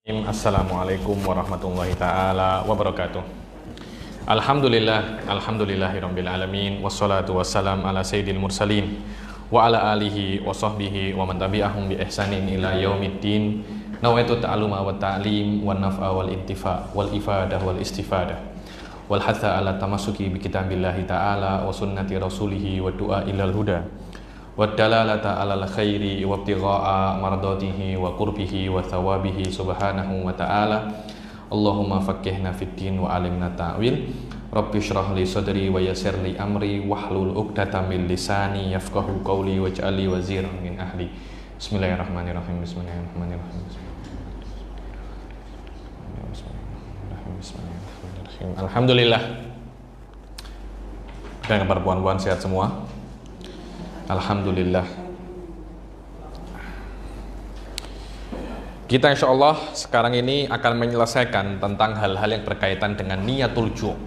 Assalamualaikum warahmatullahi ta'ala wabarakatuh. Alhamdulillahirabbil alamin, wassalatu wassalam ala sayyidil mursalin wa ala alihi wa sahbihi wa man tabi'ahum bi ihsanin ila yaumiddin. Nawaitu ta'alluma wa ta'lim wa naf'a wal intifa wal ifadah wal istifadah wal hatha ala tamassuki bi kitabillahi ta'ala wa sunnati rasulihi wa du'a ilal huda wa dalalata alal khairi wa ibtigha'a mardatihi wa qurbihi wa thawabihi subhanahu wa ta'ala. Allahumma faqqihna fid din wa alimna ta'wil. Rabbi shrah li sadri wa yassir li amri wahlul 'uqdatam min lisani yafqahu qawli waj'al li waziran min ahli. Bismillahirrahmanirrahim. Bismillahirrahmanirrahim. Bismillahirrahmanirrahim. Alhamdulillah. Dan kabar puan-puan sehat semua? Alhamdulillah. Kita insya Allah sekarang ini akan menyelesaikan tentang hal-hal yang berkaitan dengan niyatul ju'.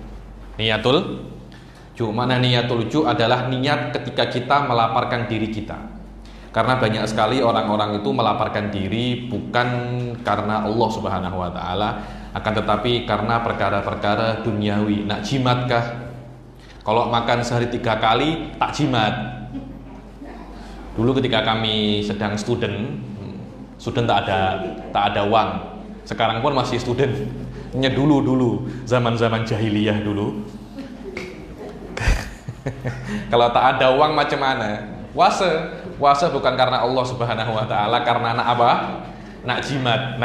Niyatul ju', mana niyatul ju' adalah niat ketika kita melaparkan diri kita. Karena banyak sekali orang-orang itu melaparkan diri bukan karena Allah Subhanahu wa taala, akan tetapi karena perkara-perkara duniawi. Nak jimat kah? Kalau makan sehari 3 kali tak jimat. Dulu ketika kami sedang student tak ada uang. Sekarang pun masih student. Hanya dulu zaman jahiliyah dulu. Kalau tak ada uang macam mana? Puasa bukan karena Allah Subhanahu wa taala, karena nak apa? Nak jimat,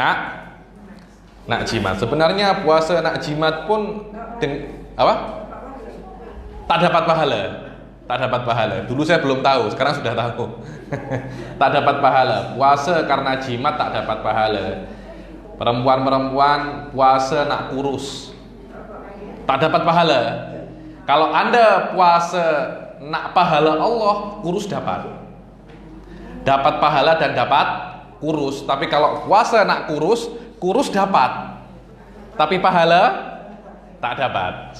nak jimat. Sebenarnya puasa nak jimat pun tak dapat pahala. Tak dapat pahala. Dulu saya belum tahu, sekarang sudah tahu. Tak dapat pahala. Puasa karena jimat tak dapat pahala. Perempuan-perempuan puasa nak kurus, tak dapat pahala. Kalau Anda puasa nak pahala Allah, kurus dapat. Dapat pahala dan dapat kurus. Tapi kalau puasa nak kurus dapat. Tapi pahala tak dapat.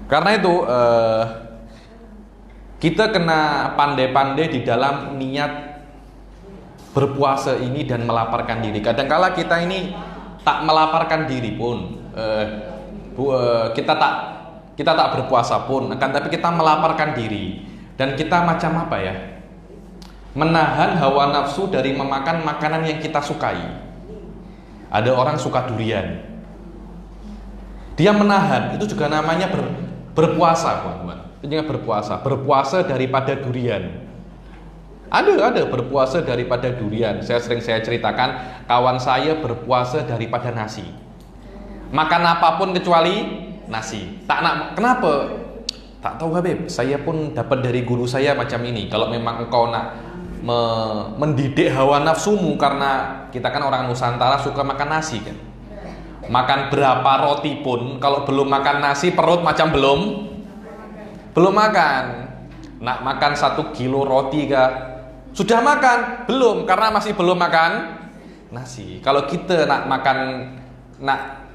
Karena itu kita kena pandai-pandai di dalam niat berpuasa ini dan melaparkan diri. Kadangkala kita ini tak melaparkan diri pun, kita tak berpuasa pun, akan tapi kita melaparkan diri. Dan kita macam apa ya? Menahan hawa nafsu dari memakan makanan yang kita sukai. Ada orang suka durian, dia menahan, itu juga namanya berpuasa, teman-teman. Itu juga berpuasa daripada durian. Ada berpuasa daripada durian. Saya ceritakan, kawan saya berpuasa daripada nasi. Makan apapun kecuali nasi. Kenapa? Tak tahu Habib. Saya pun dapat dari guru saya macam ini. Kalau memang engkau nak mendidik hawa nafsumu, karena kita kan orang Nusantara suka makan nasi kan. Makan berapa roti pun kalau belum makan nasi perut macam belum makan. Nak makan 1 kilo roti kah? Sudah makan? Belum, karena masih belum makan nasi. Kalau kita nak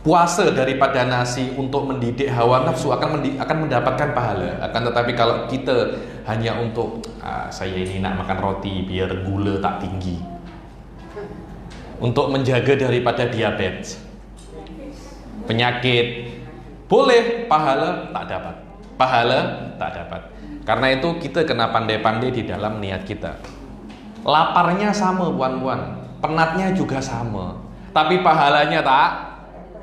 puasa daripada nasi untuk mendidik hawa nafsu akan mendapatkan pahala. Akan tetapi kalau kita hanya untuk saya ini nak makan roti biar gula tak tinggi, untuk menjaga daripada diabetes, penyakit, boleh, pahala tak dapat. Karena itu kita kena pandai-pandai di dalam niat kita. Laparnya sama puan-puan, penatnya juga sama, tapi pahalanya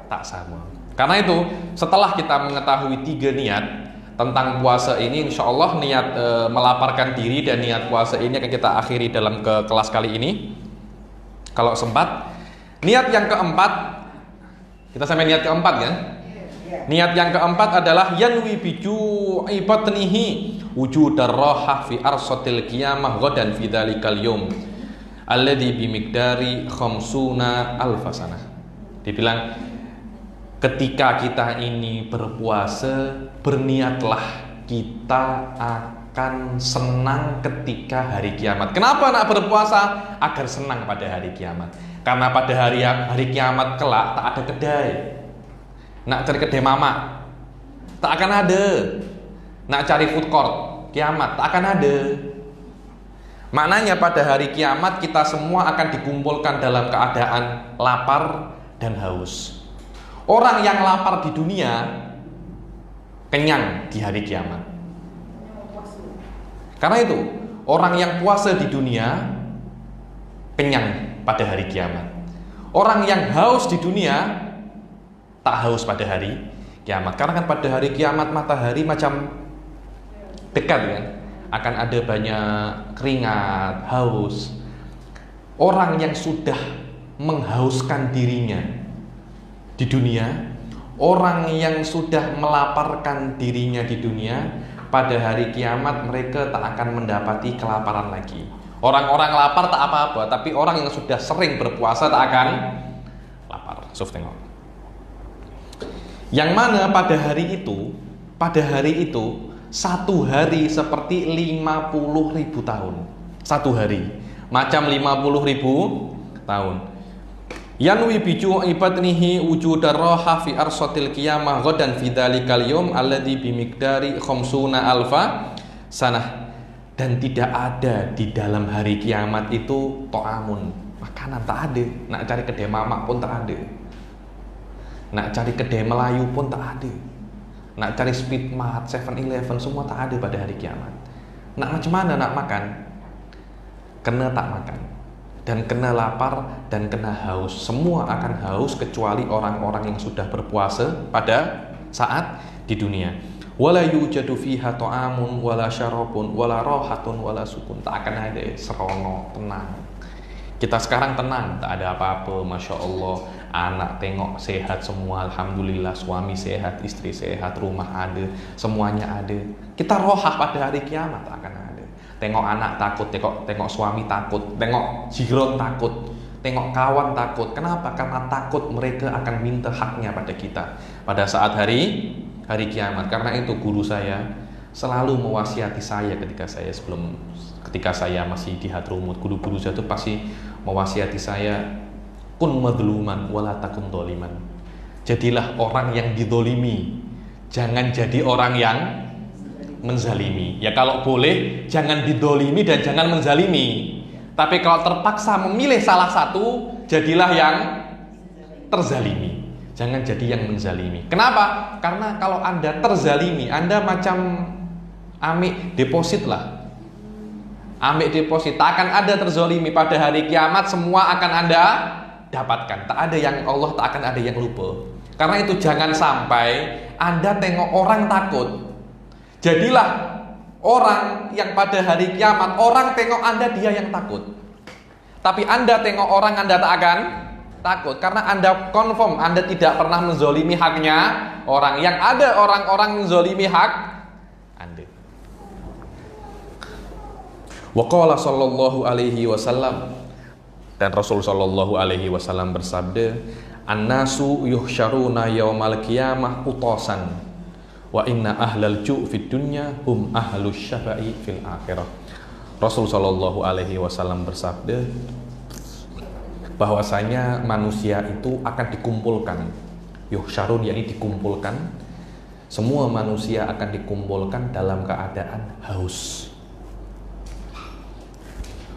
tak sama. Karena itu setelah kita mengetahui 3 niat tentang puasa ini, insya Allah niat melaparkan diri dan niat puasa ini akan kita akhiri dalam kelas kali ini. Kalau sempat, niat yang keempat, kita sampai niat keempat kan? Niat yang keempat adalah yanwi biju'i batnihi wujudar rohah fi arsatil qiyamah ghadan fi dzalikal yawm alladzi bimiqdari khamsuna alfasanah. Dibilang ketika kita ini berpuasa, berniatlah kita akan senang ketika hari kiamat. Kenapa nak berpuasa? Agar senang pada hari kiamat. Karena pada hari kiamat kelak tak ada kedai. Nak cari kedai mama, tak akan ada. Nak cari food court kiamat tak akan ada. Maknanya pada hari kiamat kita semua akan dikumpulkan dalam keadaan lapar dan haus. Orang yang lapar di dunia kenyang di hari kiamat. Karena itu, orang yang puasa di dunia kenyang pada hari kiamat. Orang yang haus di dunia tak haus pada hari kiamat. Karena kan pada hari kiamat matahari macam dekat kan. Akan ada banyak keringat, haus. Orang yang sudah menghauskan dirinya di dunia, orang yang sudah melaparkan dirinya di dunia, pada hari kiamat mereka tak akan mendapati kelaparan lagi. Orang-orang lapar tak apa-apa, tapi orang yang sudah sering berpuasa tak akan lapar. Tengok. Yang mana pada hari itu satu hari seperti 50.000 tahun. Satu hari macam 50.000 tahun. Yanwi biju ibadnihi wujudar roha fi arsotil qiyamah ghadan fi dzalikal yawm alladzi bimiqdari khamsuna alfa sanah. Dan tidak ada di dalam hari kiamat itu to'amun, makanan tak ada. Nak cari kedai mamak pun tak ada. Nak cari kedai Melayu pun tak ada. Nak cari Speedmart, 7-Eleven semua tak ada pada hari kiamat. Nak macam mana nak makan? Kena tak makan, dan kena lapar, dan kena haus. Semua akan haus kecuali orang-orang yang sudah berpuasa pada saat di dunia. Wala yujadu fiha ta'amun wala syarabun wala rohatun wala sukun. Tak akan ada serono, tenang. Kita sekarang tenang, tak ada apa-apa, Masya Allah. Anak tengok sehat semua, Alhamdulillah. Suami sehat, istri sehat, rumah ada, semuanya ada. Kita rohah pada hari kiamat tak akan ada. Tengok anak takut, tengok suami takut, tengok jiron takut, tengok kawan takut. Kenapa? Karena takut mereka akan minta haknya pada kita pada saat hari kiamat. Karena itu guru saya selalu mewasiati saya ketika saya masih di Hadramut. Guru-guru saya itu pasti mewasiati saya, kun madluman wala takun doliman. Jadilah orang yang didolimi, jangan jadi orang yang menzalimi. Ya kalau boleh jangan didolimi dan jangan menzalimi. Tapi kalau terpaksa memilih salah satu, jadilah yang terzalimi. Jangan jadi yang menzalimi. Kenapa? Karena kalau Anda terzalimi, Anda macam amik deposit lah. Amik deposit, tak akan ada terzalimi. Pada hari kiamat semua akan Anda dapatkan. Tak ada yang Allah, tak akan ada yang lupa. Karena itu jangan sampai Anda tengok orang takut. Jadilah orang yang pada hari kiamat, orang tengok Anda, dia yang takut. Tapi Anda tengok orang, Anda tak akan takut. Karena Anda confirm Anda tidak pernah menzolimi haknya orang. Yang ada orang-orang menzolimi hak Anda. Wa qala sallallahu alaihi wasallam, dan Rasul sallallahu alaihi wasallam bersabda, "An-nasu yuhsyaruna yaumal qiyamah utasan. Wa inna ahlal ju' fid dunya hum ahlus syafa'i fil akhirah." Rasul sallallahu alaihi wasallam bersabda bahwasanya manusia itu akan dikumpulkan. Yuhsyarun yakni dikumpulkan. Semua manusia akan dikumpulkan dalam keadaan haus.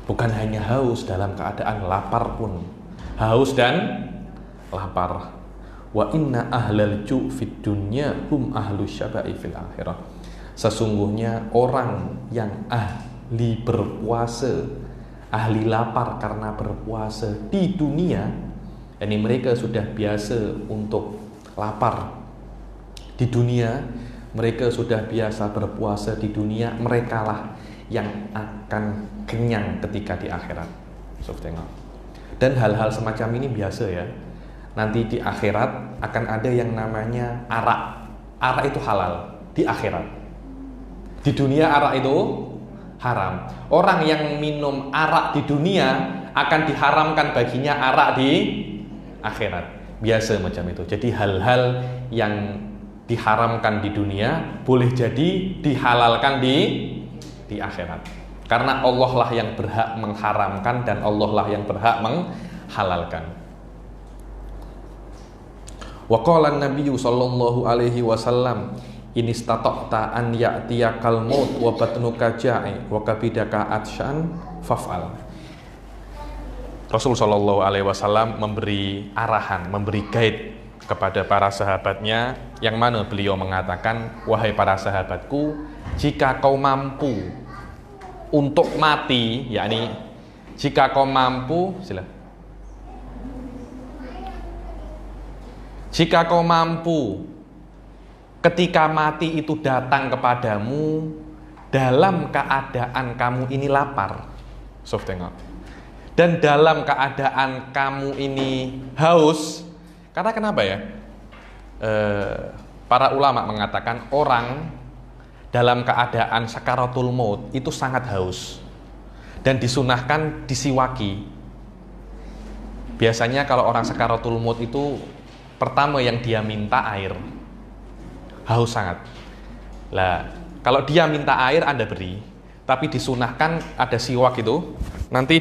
Bukan hanya haus, dalam keadaan lapar pun. Haus dan lapar. Wa inna ahlal ju' fid dunya hum ahlus syafa'i fil akhirah. Sesungguhnya orang yang ahli berpuasa, ahli lapar karena berpuasa di dunia, yakni mereka sudah biasa untuk lapar di dunia, mereka sudah biasa berpuasa di dunia, merekalah yang akan kenyang ketika di akhirat. Dan hal-hal semacam ini biasa ya. Nanti di akhirat akan ada yang namanya arak. Arak itu halal di akhirat. Di dunia arak itu haram. Orang yang minum arak di dunia akan diharamkan baginya arak di akhirat. Biasa macam itu. Jadi hal-hal yang diharamkan di dunia boleh jadi dihalalkan di akhirat. Karena Allah lah yang berhak mengharamkan dan Allah lah yang berhak menghalalkan. Wa qala an-nabiyyu sallallahu alaihi wasallam, "In istata'ta an ya'tiyakal maut wa batnuka ja'i wa kabidaka atshan faf'al. Rasul Shallallahu Alaihi Wasallam memberi arahan, memberi guide kepada para sahabatnya, yang mana beliau mengatakan, wahai para sahabatku, jika kau mampu untuk mati, yakni jika kau mampu, jika kau mampu ketika mati itu datang kepadamu dalam keadaan kamu ini lapar, dan dalam keadaan kamu ini haus. Karena kenapa ya? Para ulama mengatakan orang dalam keadaan sakaratul maut itu sangat haus dan disunahkan disiwaki. Biasanya kalau orang sakaratul maut itu pertama yang dia minta air, haus sangat. Lah, kalau dia minta air Anda beri, tapi disunahkan ada siwak itu, nanti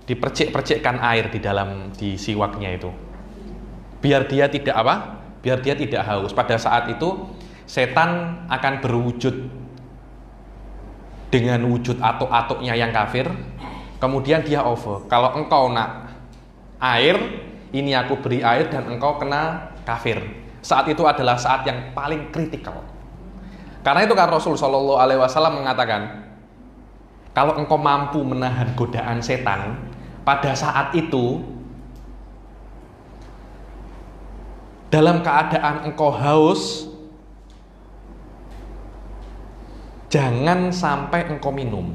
dipercik-percikkan air di siwaknya itu. Biar dia tidak apa? Biar dia tidak haus. Pada saat itu setan akan berwujud dengan wujud atuk-atuknya yang kafir. Kemudian dia over. Kalau engkau nak air, ini aku beri air dan engkau kena kafir. Saat itu adalah saat yang paling kritikal. Karena itu kan Rasul Shallallahu Alaihi Wasallam mengatakan, kalau engkau mampu menahan godaan setan pada saat itu, dalam keadaan engkau haus, jangan sampai engkau minum.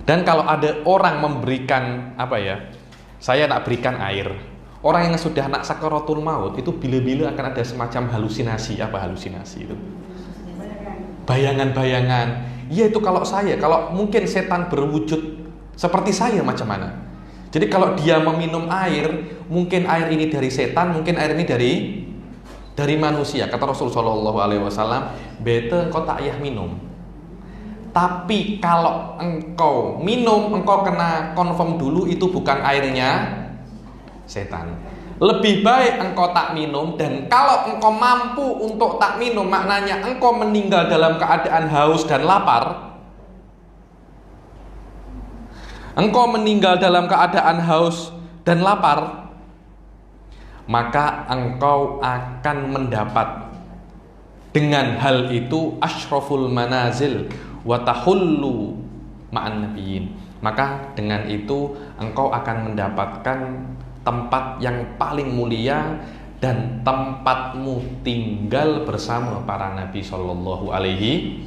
Dan kalau ada orang memberikan saya nak berikan air, orang yang sudah nak sakaratul maut itu bila-bila akan ada semacam halusinasi. Apa halusinasi itu? Bayangan-bayangan. Ya itu kalau mungkin setan berwujud seperti saya macam mana. Jadi kalau dia meminum air, mungkin air ini dari setan, mungkin air ini dari manusia. Kata Rasul Shallallahu Alaihi Wasallam, bete engkau tak payah minum. Tapi kalau engkau minum, engkau kena confirm dulu itu bukan airnya setan. Lebih baik engkau tak minum, dan kalau engkau mampu untuk tak minum, maknanya engkau meninggal dalam keadaan haus dan lapar. Engkau meninggal dalam keadaan haus dan lapar, maka engkau akan mendapat dengan hal itu asyraful manazil wa tahullu ma'an nabiyyin. Maka dengan itu engkau akan mendapatkan tempat yang paling mulia dan tempatmu tinggal bersama para nabi sallallahu alaihi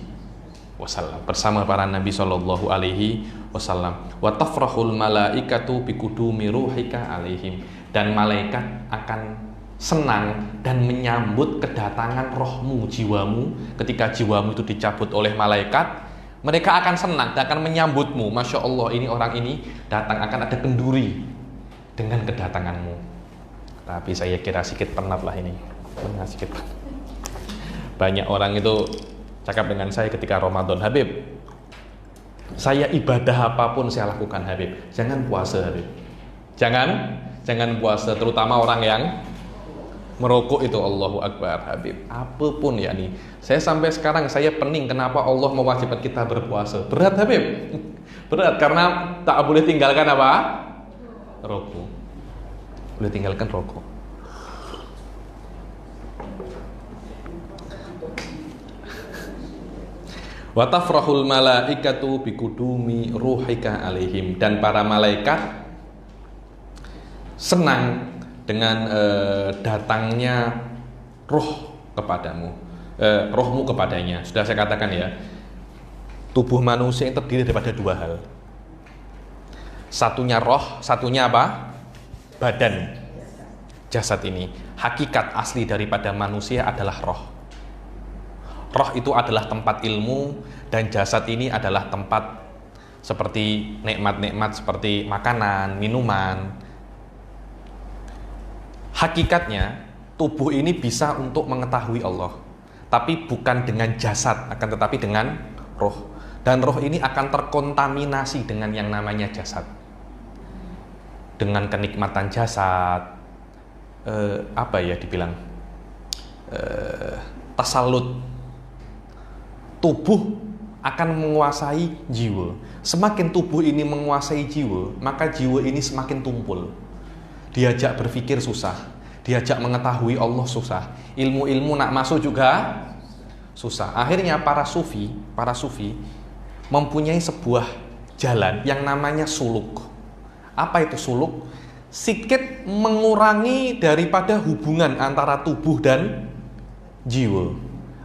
wasallam, bersama para nabi sallallahu alaihi wasallam. Wa tafrahul malaikatu biqudumi ruhika alaihim, dan malaikat akan senang dan menyambut kedatangan rohmu, jiwamu. Ketika jiwamu itu dicabut oleh malaikat, mereka akan senang dan akan menyambutmu. Masya Allah, ini orang ini datang, akan ada kenduri dengan kedatanganmu. Tapi saya kira sedikit penat lah ini. Banyak orang itu cakap dengan saya ketika Ramadan, Habib, saya ibadah apapun saya lakukan Habib, jangan puasa Habib, jangan puasa, terutama orang yang merokok itu. Allahu Akbar Habib, apapun ya nih. Saya sampai sekarang saya pening kenapa Allah mewajibkan kita berpuasa. Berat Habib, berat, karena tak boleh tinggalkan apa? Rokok. Boleh tinggalkan rokok. Wa tafrahul malaikatu biqudumi ruhika alaihim, dan para malaikat senang dengan datangnya roh kepadamu, rohmu kepadanya. Sudah saya katakan ya, tubuh manusia yang terdiri daripada dua hal. Satunya roh, satunya apa? Badan, jasad ini. Hakikat asli daripada manusia adalah roh. Roh itu adalah tempat ilmu, dan jasad ini adalah tempat seperti nikmat-nikmat seperti makanan, minuman. Hakikatnya tubuh ini bisa untuk mengetahui Allah, tapi bukan dengan jasad, akan tetapi dengan roh. Dan roh ini akan terkontaminasi dengan yang namanya jasad, dengan kenikmatan jasad, tasallut. Tubuh akan menguasai jiwa. Semakin tubuh ini menguasai jiwa, maka jiwa ini semakin tumpul. Diajak berpikir susah, diajak mengetahui Allah susah, ilmu-ilmu nak masuk juga susah. Akhirnya para sufi mempunyai sebuah jalan yang namanya suluk. Apa itu suluk? Sikit mengurangi daripada hubungan antara tubuh dan jiwa.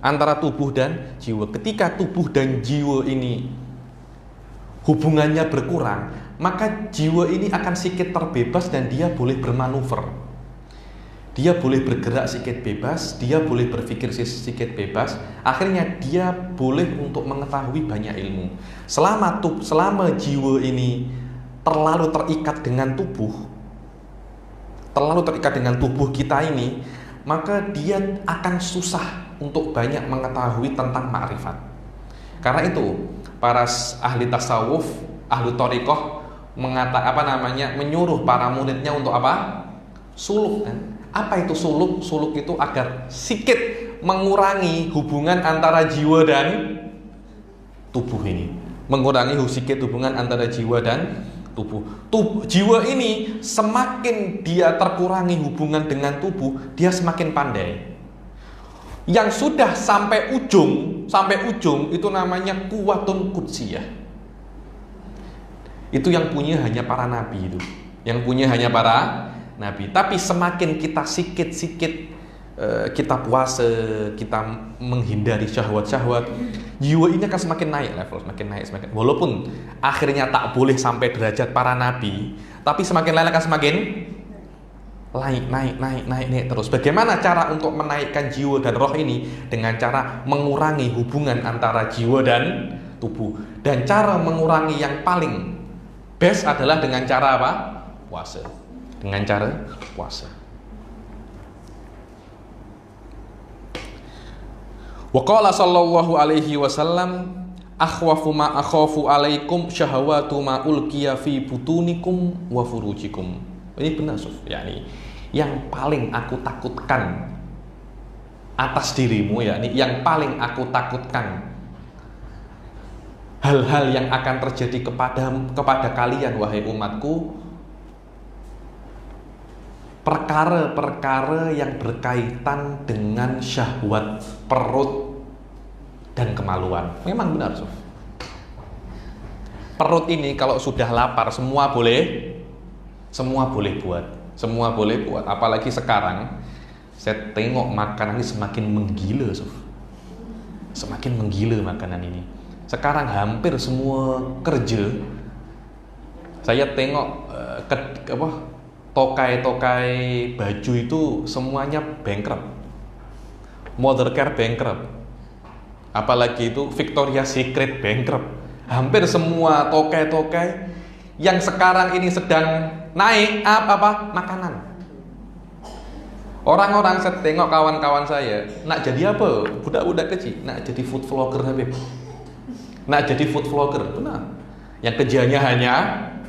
Antara tubuh dan jiwa. Ketika tubuh dan jiwa ini hubungannya berkurang, maka jiwa ini akan sedikit terbebas dan dia boleh bermanuver. Dia boleh bergerak sedikit bebas, dia boleh berpikir sedikit bebas. Akhirnya dia boleh untuk mengetahui banyak ilmu. Selama jiwa ini terlalu terikat dengan tubuh kita ini, maka dia akan susah untuk banyak mengetahui tentang makrifat. Karena itu para ahli tasawuf, ahli thariqah menyuruh para muridnya untuk apa? Suluk kan? Apa itu suluk? Suluk itu agar sedikit mengurangi hubungan antara jiwa dan tubuh ini. Mengurangi sedikit hubungan antara jiwa dan tubuh. Jiwa ini semakin dia terkurangi hubungan dengan tubuh, dia semakin pandai. Yang sudah sampai ujung itu namanya kuwatun qudsiyah. Itu yang punya hanya para nabi itu. Yang punya hanya para nabi. Tapi semakin kita sikit-sikit kita puasa, kita menghindari syahwat-syahwat, jiwa ini akan semakin naik level, semakin. Walaupun akhirnya tak boleh sampai derajat para nabi, tapi semakin lain akan semakin naik terus. Bagaimana cara untuk menaikkan jiwa dan roh ini? Dengan cara mengurangi hubungan antara jiwa dan tubuh. Dan cara mengurangi yang paling best adalah dengan cara apa? Puasa. Dengan cara puasa. Wa qala sallallahu alaihi wasallam, akhwafu ma akhafu alaikum syahawatu ma ulqiya fi butunikum wa furujikum. Ini benar, Suf. Yani yang paling aku takutkan atas dirimu, yakni yang paling aku takutkan hal-hal yang akan terjadi kepada kalian wahai umatku, perkara-perkara yang berkaitan dengan syahwat perut dan kemaluan. Memang benar, Suf. Perut ini kalau sudah lapar semua boleh buat. Apalagi sekarang saya tengok makanan ini semakin menggila, Suf. Semakin menggila makanan ini. Sekarang hampir semua kerja saya tengok tokai-tokai baju itu semuanya bankrupt. Mothercare bankrupt. Apalagi itu Victoria's Secret bankrupt. Hampir semua tokai-tokai yang sekarang ini sedang naik makanan. Orang-orang saya tengok kawan-kawan saya nak jadi apa? Budak-budak kecil nak jadi food vlogger, Habib. Nak jadi food vlogger, benar. Yang kerjanya hanya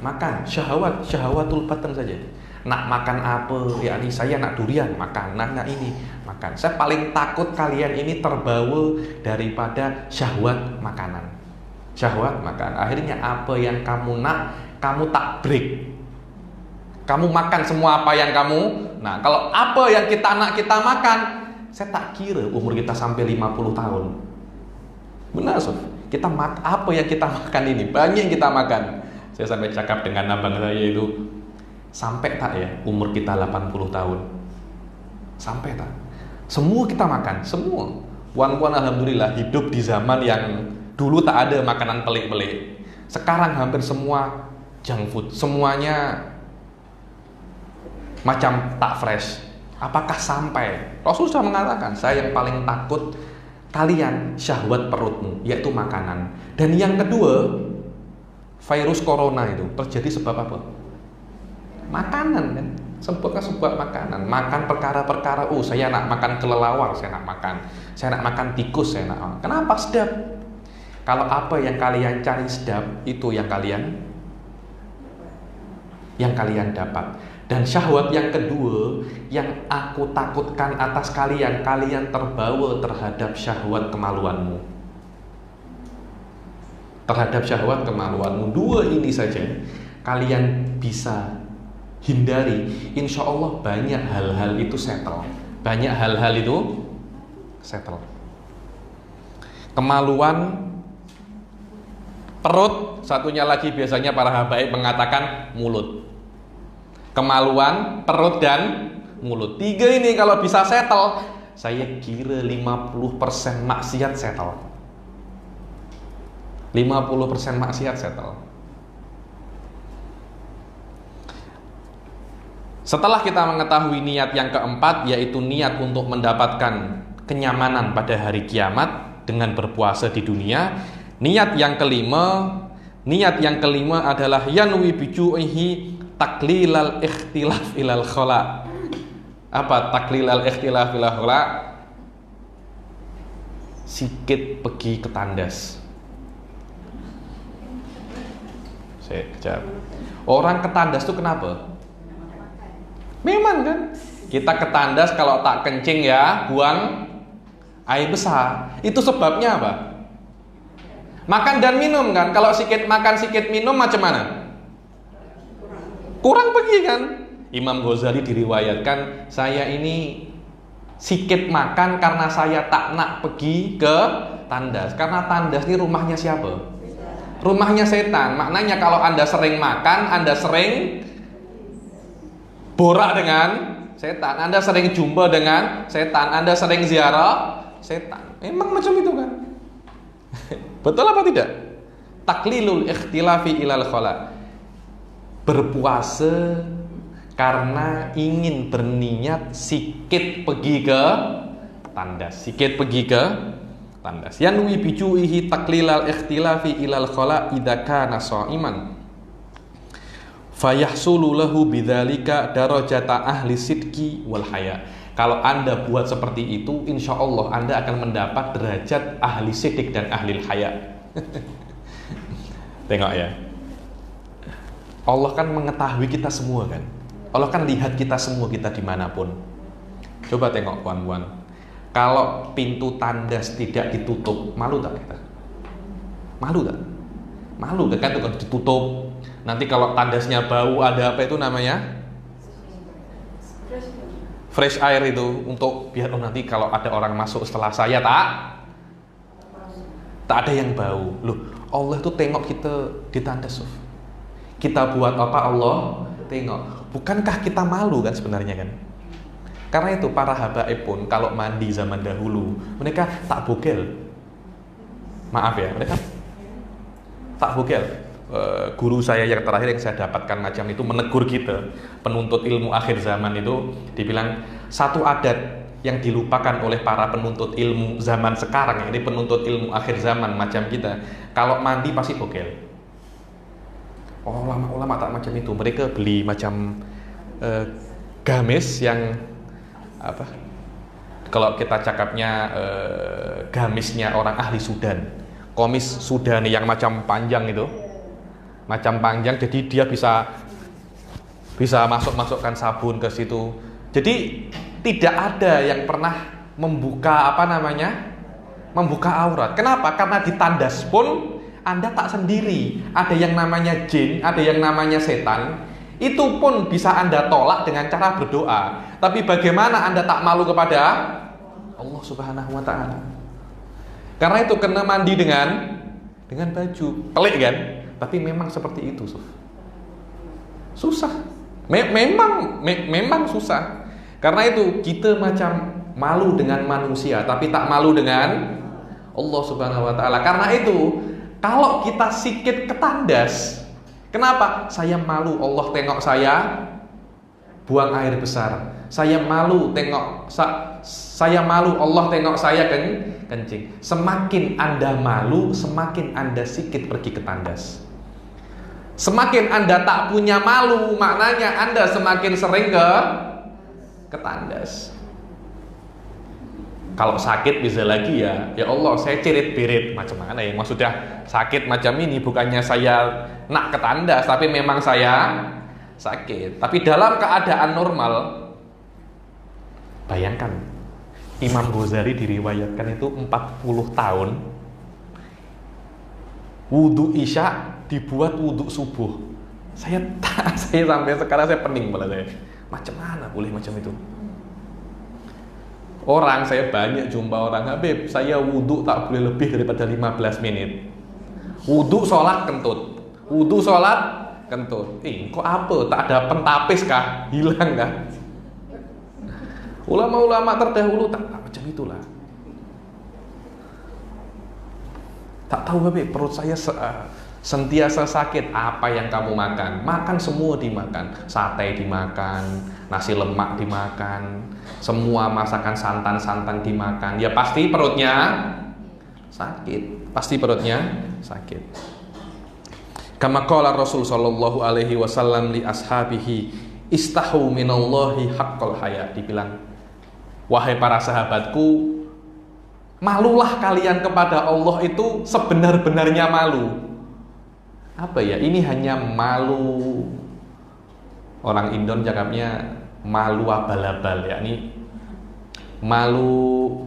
makan, syahwatul batan saja. Nak makan apa? Yakni saya nak durian, makan. Nak ini, makan. Saya paling takut kalian ini terbawa daripada syahwat makanan. Syahwat makan. Akhirnya apa yang kamu nak, kamu tak break. Kamu makan semua apa yang kamu. Nah, kalau apa yang kita nak kita makan, saya tak kira umur kita sampai 50 tahun. Benar, Sof. Apa yang kita makan ini, banyak yang kita makan. Saya sampai cakap dengan abang saya itu, sampai tak ya umur kita 80 tahun? Sampai tak? Semua kita makan, semua. Puan-puan alhamdulillah hidup di zaman yang dulu tak ada makanan pelik-pelik. Sekarang hampir semua junk food, semuanya macam tak fresh. Apakah sampai? Rasul sudah mengatakan, saya yang paling takut kalian syahwat perutmu, yaitu makanan. Dan yang kedua, virus corona itu terjadi sebab apa? Makanan kan? Sebabnya sebab makanan. Makan perkara-perkara, saya nak makan kelelawar, saya nak makan tikus, saya nak makan. Kenapa sedap? Kalau apa yang kalian cari sedap, itu yang kalian dapat. Dan syahwat yang kedua yang aku takutkan atas kalian terbawa terhadap syahwat kemaluanmu. terhadap syahwat kemaluanmu. Dua ini saja kalian bisa hindari, insya Allah banyak hal-hal itu settle. Banyak hal-hal itu settle. Kemaluan perut, satunya lagi biasanya para habaib mengatakan mulut. Kemaluan, perut, dan mulut. Tiga ini kalau bisa settle, saya kira 50% maksiat settle. 50% maksiat settle. Setelah kita mengetahui niat yang keempat, yaitu niat untuk mendapatkan kenyamanan pada hari kiamat dengan berpuasa di dunia, niat yang kelima adalah yanwi biju'ihi taklilal ikhtilaf ilal khala. Apa taklilal ikhtilaf ilal khala? Sikit pergi ke tandas. Saya kejap. Orang ke tandas itu kenapa? Memang kan, kita ke tandas kalau tak kencing ya buang air besar. Itu sebabnya apa? Makan dan minum kan. Kalau sikit makan sikit minum macam mana? Kurang pergi kan. Imam Ghazali diriwayatkan, saya ini sikit makan karena saya tak nak pergi ke tandas. Karena tandas ini rumahnya siapa? Rumahnya setan. Maknanya kalau Anda sering makan, Anda sering borak dengan setan, Anda sering jumpa dengan setan, Anda sering ziarah setan. Memang macam itu kan. Betul apa tidak? Taklilul ikhtilafi ilal khala. Berpuasa karena ingin berniat sikit pergi ke tandas. Sikit pergi ke tandas. Yanwi biju'ihi taklilal ikhtilafi ilal khala idza kana sha'iman. Fayahsulu lahu bidzalika darajata ahli sidqi wal haya. Kalau Anda buat seperti itu, insya Allah Anda akan mendapat derajat ahli sidq dan ahli haya. Tengok ya, Allah kan mengetahui kita semua kan. Allah kan lihat kita semua, kita dimanapun. Coba tengok puan-puan, kalau pintu tandas tidak ditutup, malu tak kita? Malu tak? Malu kan itu kan ditutup. Nanti kalau tandasnya bau, ada apa itu namanya? Fresh air itu, untuk biar nanti kalau ada orang masuk setelah saya tak ada yang bau. Loh, Allah itu tengok kita di tandas. Kita buat apa Allah tengok. Bukankah kita malu kan sebenarnya kan? Karena itu para habaib pun kalau mandi zaman dahulu, mereka tak bogel. Maaf ya, mereka tak bogel. Guru saya yang terakhir yang saya dapatkan macam itu menegur kita, penuntut ilmu akhir zaman itu, dibilang satu adat yang dilupakan oleh para penuntut ilmu zaman sekarang, ini penuntut ilmu akhir zaman macam kita, kalau mandi pasti bogel. Ulama-ulama tak macam itu, mereka beli macam gamis yang apa? Kalau kita cakapnya gamisnya orang ahli Sudan, komis Sudani yang macam panjang itu. Macam panjang, jadi dia bisa masukkan sabun ke situ. Jadi tidak ada yang pernah membuka membuka aurat. Kenapa? Karena di tandas pun Anda tak sendiri. Ada yang namanya jin, ada yang namanya setan. Itu pun bisa Anda tolak dengan cara berdoa. Tapi bagaimana Anda tak malu kepada Allah Subhanahu wa Ta'ala? Karena itu kena mandi dengan baju. Pelik kan? Tapi memang seperti itu, susah. Memang susah. Karena itu kita macam malu dengan manusia, tapi tak malu dengan Allah Subhanahu wa Ta'ala. Karena itu kalau kita sikit ketandas, kenapa? Saya malu Allah tengok saya buang air besar. Saya malu Allah tengok saya kencing. Semakin Anda malu, semakin Anda sikit pergi ke tandas. Semakin Anda tak punya malu, maknanya Anda semakin sering ke tandas. Kalau sakit bisa lagi ya Allah saya cirit-birit, macam mana ya? Maksudnya sakit macam ini bukannya saya nak ke tandas, tapi memang saya sakit. Tapi dalam keadaan normal, bayangkan Imam Ghazali diriwayatkan itu 40 tahun Wudhu isya dibuat wudhu subuh. Saya sampai sekarang saya pening malah saya. Macam mana boleh macam itu? Orang, saya banyak jumpa orang, Habib, saya wudhu tak boleh lebih daripada 15 menit. Wudhu sholat kentut. Wudhu sholat kentut. Kok apa? Tak ada pentapis kah? Hilang kah? Ulama-ulama terdahulu tak macam itulah. Tak tahu Habib, perut saya sentiasa sakit. Apa yang kamu makan? Makan semua dimakan. Sate dimakan, nasi lemak dimakan, semua masakan santan-santan dimakan. Ya pasti perutnya sakit. Pasti perutnya sakit. Kama qala Rasul sallallahu alaihi wasallam li ashabihi, istahu minallahi haqqal haya. Dibilang, wahai para sahabatku, malulah kalian kepada Allah itu sebenar-benarnya malu. Apa ya? Ini hanya malu. Orang Indon cakapnya malu abal-abal, yakni malu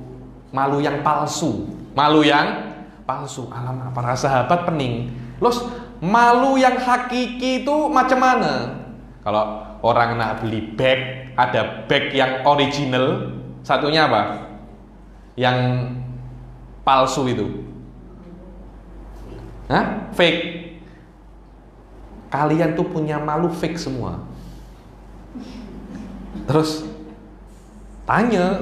yang palsu. Malu yang palsu. Alamak, para sahabat pening. Los, malu yang hakiki itu macam mana? Kalau orang nak beli bag, ada bag yang original, satunya apa? Yang palsu itu. Fake. Kalian tuh punya malu fake semua. Terus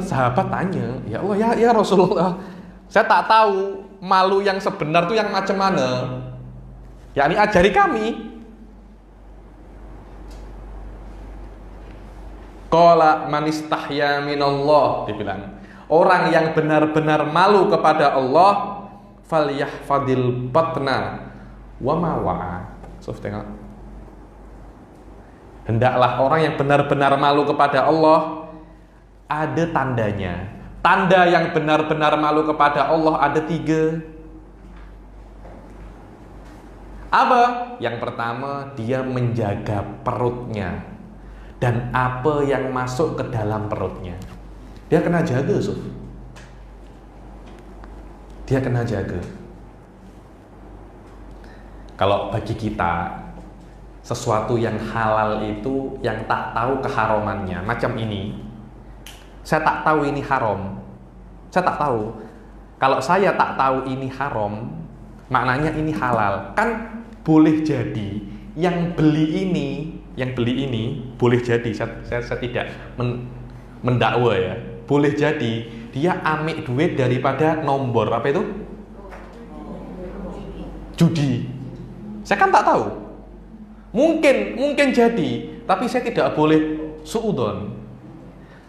sahabat tanya, ya Allah, ya Rasulullah, saya tak tahu malu yang sebenar tuh yang macam mana. Yakni ajari kami. Qala man istahya minallah, dibilang, orang yang benar-benar malu kepada Allah, falyahfadil batna wa ma wa'a. Tengok. Hendaklah orang yang benar-benar malu kepada Allah, ada tandanya. Tanda yang benar-benar malu kepada Allah ada 3. Apa? Yang pertama, dia menjaga perutnya dan apa yang masuk ke dalam perutnya. Dia kena jaga, Suf. Dia kena jaga. Kalau bagi kita, sesuatu yang halal itu yang tak tahu keharamannya, macam ini. Saya tak tahu ini haram. Saya tak tahu. Kalau saya tak tahu ini haram, maknanya ini halal. Kan boleh jadi yang beli ini boleh jadi, saya tidak mendakwa ya. Boleh jadi dia ambil duit daripada nomor apa itu? Judi. Saya kan tak tahu. Mungkin jadi, tapi saya tidak boleh suudon.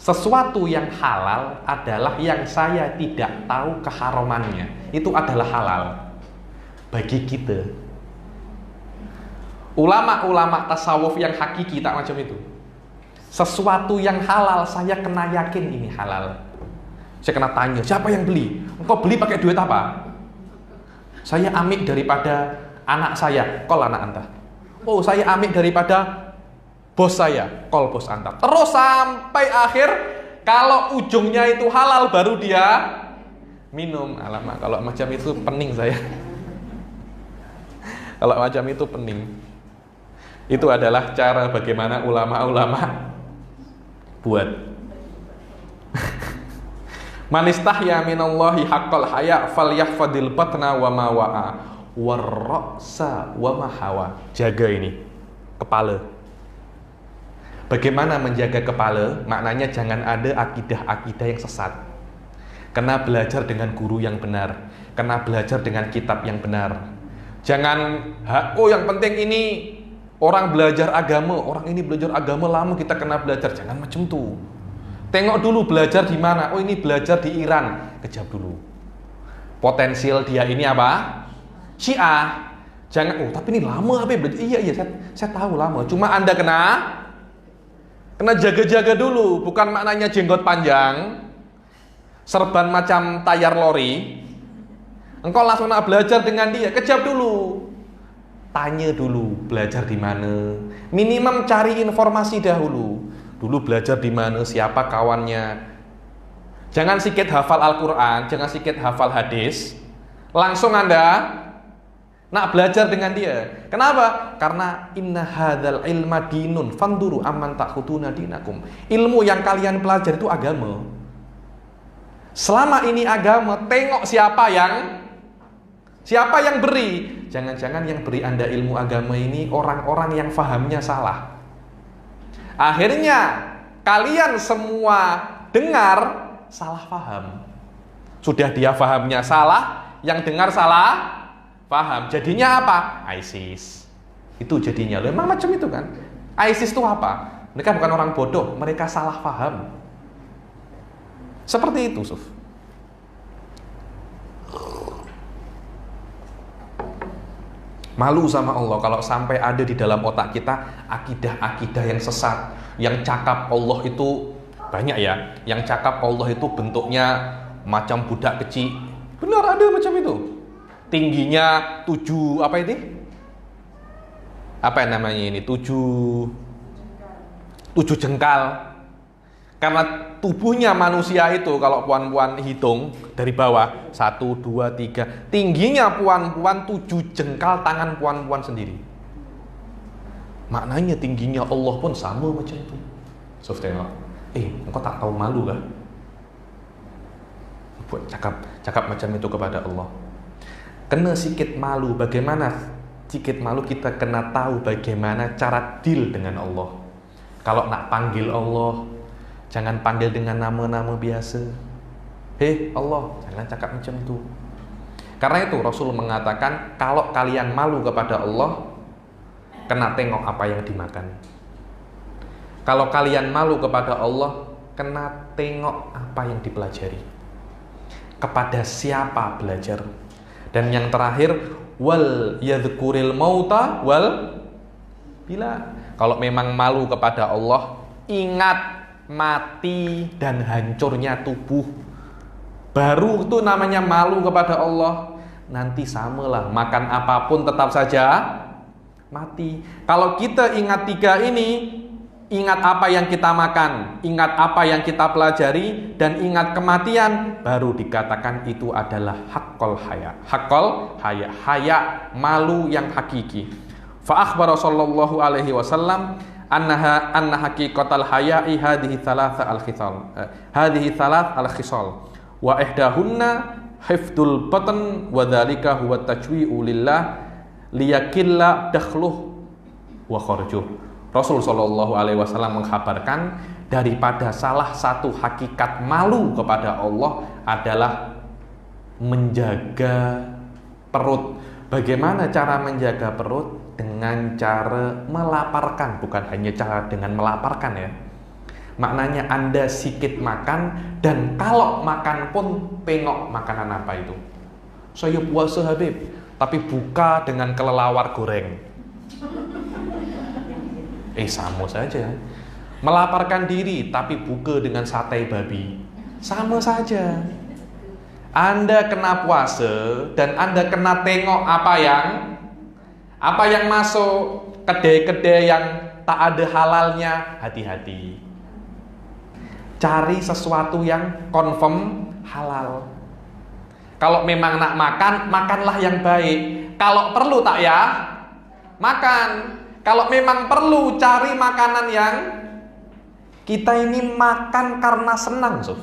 Sesuatu yang halal adalah yang saya tidak tahu keharamannya. Itu adalah halal bagi kita. Ulama-ulama tasawuf yang hakiki tak macam itu. Sesuatu yang halal saya kena yakin ini halal. Saya kena tanya, siapa yang beli? Engkau beli pakai duit apa? Saya ambil daripada anak saya, kol anak anda. Oh, saya ambil daripada bos saya, kol bos anda. Terus sampai akhir, kalau ujungnya itu halal baru dia minum. Alamak, kalau macam itu pening saya. Kalau macam itu pening. Itu adalah cara bagaimana ulama-ulama buat. Man istahya minallahi haqqal haya falyahfadil batna wa ma wa'a warra'sa wa ma hawa. Jaga ini kepala. Bagaimana menjaga kepala? Maknanya jangan ada akidah-akidah yang sesat. Kena belajar dengan guru yang benar, kena belajar dengan kitab yang benar. Jangan yang penting ini orang belajar agama, orang ini belajar agama lama kita kena belajar. Jangan macam tuh. Tengok dulu belajar di mana. Oh, ini belajar di Iran. Kejap dulu. Potensial dia ini apa? Syiah. Jangan, tapi ini lama apa belajar. Iya, saya tahu lama. Cuma Anda kena jaga-jaga dulu. Bukan maknanya jenggot panjang, serban macam tayar lori. Engkau langsung nak belajar dengan dia. Kejap dulu. Tanya dulu, belajar di mana. Minimum cari informasi dahulu. Dulu belajar di mana, siapa kawannya. Jangan sikit hafal Al-Quran, jangan sikit hafal hadis, langsung Anda nak belajar dengan dia. Kenapa? Karena inna hadzal ilma dinun fanduru amman takhutuna dinakum. Ilmu yang kalian pelajari itu agama. Selama ini agama, tengok siapa yang beri. Jangan-jangan yang beri Anda ilmu agama ini orang-orang yang fahamnya salah. Akhirnya kalian semua dengar salah paham. Sudah dia fahamnya salah, yang dengar salah paham. Jadinya apa? ISIS. Itu jadinya. Memang macam itu kan. ISIS itu apa? Mereka bukan orang bodoh, mereka salah paham. Seperti itu, Suf. Malu sama Allah kalau sampai ada di dalam otak kita akidah-akidah yang sesat, yang cakap Allah itu banyak ya, yang cakap Allah itu bentuknya macam budak kecil. Benar ada macam itu. Tingginya 7 apa ini? Apa namanya ini? 7 jengkal. Karena tubuhnya manusia itu kalau puan-puan hitung dari bawah 1, 2, 3, tingginya puan-puan 7 jengkal tangan puan-puan sendiri. Maknanya tingginya Allah pun sama macam itu. Sof tengok. Engkau tak tahu malu kah? Buat cakap macam itu kepada Allah. Kena sikit malu. Bagaimana sikit malu kita kena tahu bagaimana cara deal dengan Allah. Kalau nak panggil Allah, jangan panggil dengan nama-nama biasa. Allah, jangan cakap macam itu. Karena itu Rasul mengatakan, kalau kalian malu kepada Allah, kena tengok apa yang dimakan. Kalau kalian malu kepada Allah, kena tengok apa yang dipelajari. Kepada siapa belajar. Dan yang terakhir, wal yadhkuril mauta wal bila. Kalau memang malu kepada Allah, ingat mati dan hancurnya tubuh. Baru itu namanya malu kepada Allah. Nanti samalah, makan apapun tetap saja mati. Kalau kita ingat 3 ini, ingat apa yang kita makan, ingat apa yang kita pelajari, dan ingat kematian, baru dikatakan itu adalah haqqul haya. Haqqul haya, haya malu yang hakiki. Fa akhbara sallallahu alaihi wasallam anna haqiqatal haya'i hadhihi thalath al-khisal wa ihdahunna hifdul batn wa dzalika huwa tajwi'u lillah liyakilla dakhluh wa kharjuh. Rasul sallallahu alaihi wasallam mengkhabarkan daripada salah satu hakikat malu kepada Allah adalah menjaga perut. Bagaimana cara menjaga perut? Dengan cara melaparkan, bukan hanya cara dengan melaparkan ya. Maknanya Anda sikit makan, dan kalau makan pun tengok makanan apa itu. Saya puasa Habib, tapi buka dengan kelelawar goreng. Sama saja. Melaparkan diri tapi buka dengan sate babi, sama saja. Anda kena puasa dan Anda kena tengok apa yang masuk. Kedai-kedai yang tak ada halalnya, hati-hati. Cari sesuatu yang confirm halal. Kalau memang nak makan, makanlah yang baik. Kalau perlu tak ya, makan. Kalau memang perlu, cari makanan yang kita ini makan karena senang, Sof.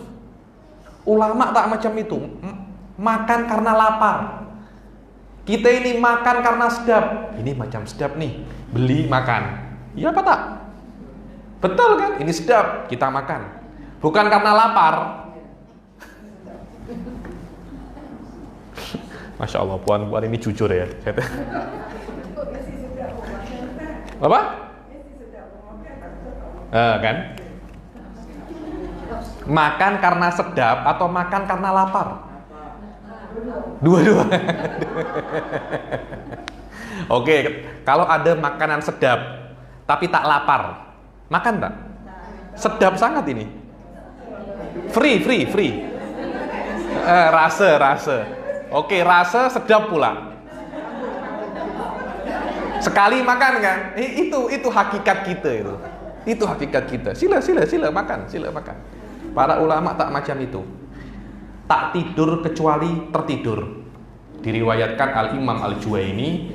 Ulama tak macam itu. Makan karena lapar. Kita ini makan karena sedap. Ini macam sedap nih, beli makan. Iya apa tak? Betul kan? Ini sedap, kita makan. Bukan karena lapar. Masya Allah, puan-puan ini jujur ya. Apa? Kan? Makan karena sedap atau makan karena lapar? Dua-dua. Oke, kalau ada makanan sedap tapi tak lapar, makan tak? Sedap sangat ini. Free. Rasa. Oke, rasa sedap pula. Sekali makan kan? Itu hakikat kita itu. Itu hakikat kita. Sila makan. Para ulama tak macam itu. Tak tidur kecuali tertidur. Diriwayatkan Al-Imam Al-Juwaini,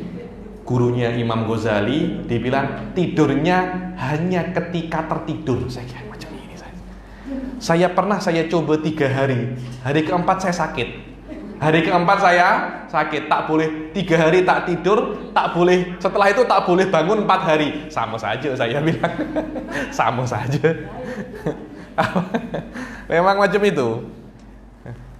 gurunya Imam Ghazali, dibilang tidurnya hanya ketika tertidur. Saya kira macam ini. Saya pernah coba 3 hari. Hari keempat saya sakit. Hari keempat saya sakit. Tak boleh 3 hari tak tidur, tak boleh. Setelah itu tak boleh bangun 4 hari. Sama saja saya bilang. Sama saja. Memang macam itu.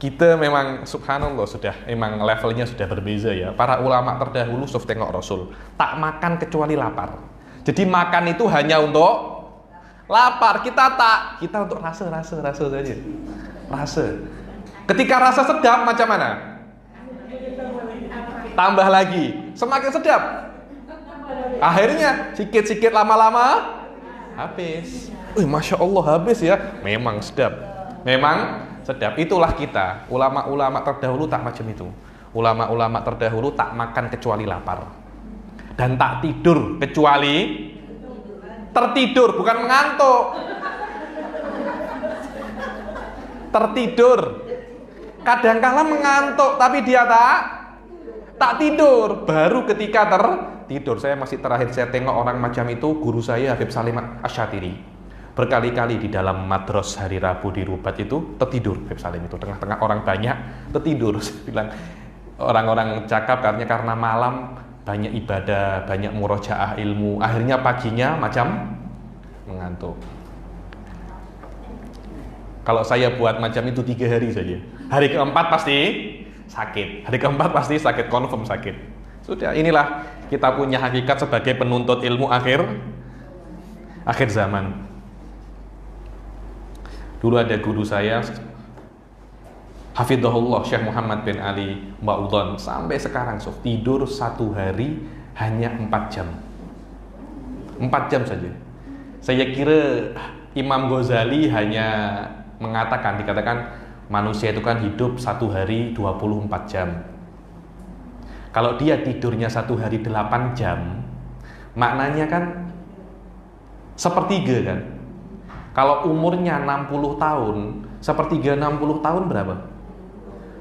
Kita memang subhanallah memang levelnya sudah berbeza ya. Para ulama terdahulu tengok Rasul, tak makan kecuali lapar. Jadi makan itu hanya untuk lapar. Kita untuk rasa saja. Rasa. Ketika rasa sedap macam mana? Tambah lagi. Semakin sedap. Akhirnya sikit-sikit lama-lama habis. Masya Allah habis ya. Memang sedap. Sedap. Itulah kita. Ulama-ulama terdahulu tak macam itu. Ulama-ulama terdahulu tak makan kecuali lapar. Dan tak tidur kecuali tertidur, bukan mengantuk. Tertidur. Kadang-kala mengantuk, tapi dia tak tidur. Baru ketika tertidur. Saya terakhir tengok orang macam itu, guru saya Habib Salim Asy-Syatiri. Berkali-kali di dalam madros hari Rabu di Rubat itu tertidur. Habib Salim itu tengah-tengah orang banyak tertidur. Saya bilang orang-orang cakap karena malam banyak ibadah, banyak murojaah ilmu, akhirnya paginya macam mengantuk. Kalau saya buat macam itu 3 hari saja, hari keempat pasti sakit. Hari keempat pasti sakit, confirm sakit. Sudah, inilah kita punya hakikat sebagai penuntut ilmu akhir zaman. Dulu ada guru saya, Hafidhahullah, Syekh Muhammad bin Ali Ma'udhan, sampai sekarang tidur 1 hari hanya 4 jam. 4 jam saja. Saya kira Imam Ghazali hanya dikatakan manusia itu kan hidup 1 hari 24 jam. Kalau dia tidurnya 1 hari 8 jam, maknanya kan sepertiga kan. Kalau umurnya 60 tahun, sepertiga 60 tahun berapa?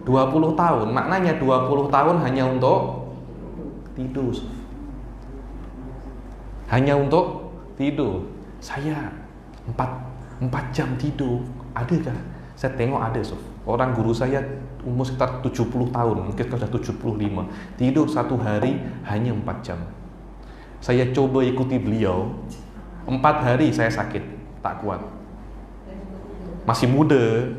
20 tahun. Maknanya 20 tahun hanya untuk tidur. Hanya untuk tidur. Saya 4 jam tidur. Adakah? Saya tengok ada, Sof. Orang guru saya umur sekitar 70 tahun, mungkin sudah 75. Tidur 1 hari hanya 4 jam. Saya coba ikuti beliau. 4 hari saya sakit. Tak kuat. Masih muda.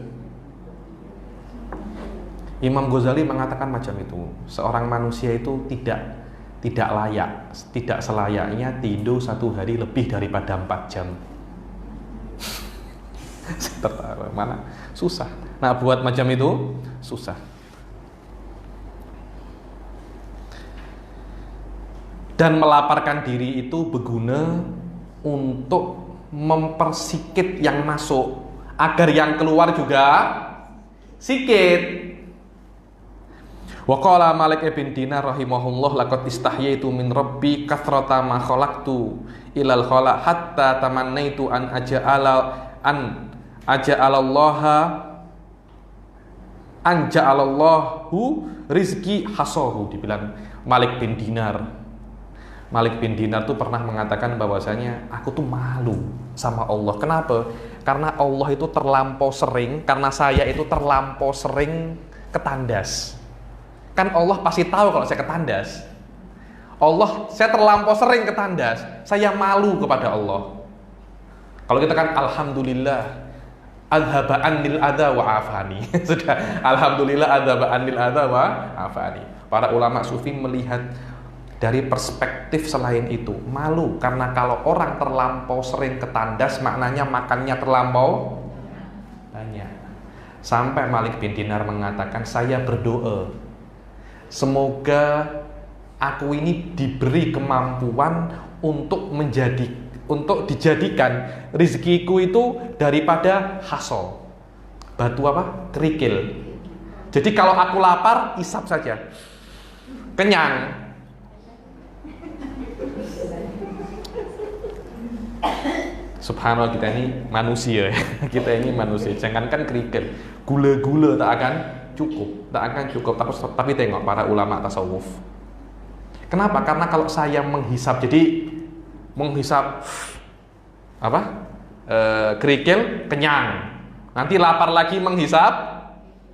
Imam Ghazali mengatakan macam itu. Seorang manusia itu tidak layak, tidak selayaknya tidur 1 hari lebih daripada 4 jam. Mana susah. Nah, buat macam itu susah. Dan melaparkan diri itu berguna untuk mempersikit yang masuk agar yang keluar juga sikit. Wa qala Malik ibn Dinar rahimahullah, laqad istahyaitu min rabbi kathrata ma khalaqtu ilal khala hatta tamannaitu an ja'alallahu rizki hasahu. Dibilang Malik bin Dinar. Malik bin Dinar tuh pernah mengatakan bahwasanya aku tuh malu sama Allah. Kenapa? Karena Allah itu terlampau sering, karena saya itu terlampau sering ketandas. Kan Allah pasti tahu kalau saya ketandas. Saya terlampau sering ketandas. Saya malu kepada Allah. Kalau kita kan alhamdulillah adhaba anil adha wa afani. Sudah, alhamdulillah adhaba anil adha wa afani. Para ulama sufi melihat dari perspektif selain itu, malu karena kalau orang terlampau sering ketandas, maknanya makannya terlampau banyak. Sampai Malik bin Dinar mengatakan, saya berdoa semoga aku ini diberi kemampuan untuk dijadikan rezekiku itu daripada haso, batu apa? Kerikil. Jadi kalau aku lapar, isap saja, kenyang. Subhanallah, kita ini manusia. Kita ini manusia. Jangankan kerikil, gula-gula tak akan cukup, tidak akan cukup. Tapi tengok para ulama tasawuf. Kenapa? Karena kalau saya menghisap, jadi menghisap apa? Kerikil, kenyang. Nanti lapar lagi menghisap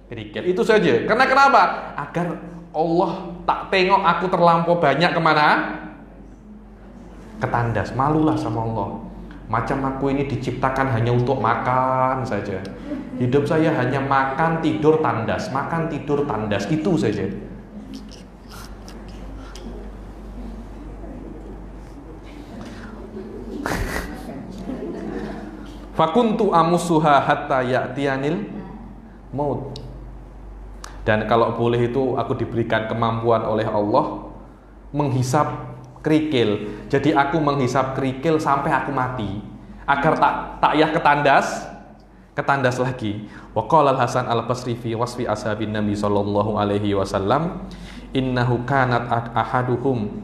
kerikil. Itu saja. Karena kenapa? Agar Allah tak tengok aku terlampau banyak kemana? Ketandas. Malulah sama Allah. Macam aku ini diciptakan hanya untuk makan saja. Hidup saya hanya makan, tidur, tandas. Makan, tidur, tandas. Itu saja. Fakuntu amusuha hatta ya'tiyanil maut. Dan kalau boleh itu aku diberikan kemampuan oleh Allah menghisap kerikil. Jadi aku menghisap kerikil sampai aku mati, agar tak yah ketandas lagi. Wa qala Al-Hasan Al-Basri fi wasfi ashabin Nabi sallallahu alaihi wasallam, innahu kanat ahaduhum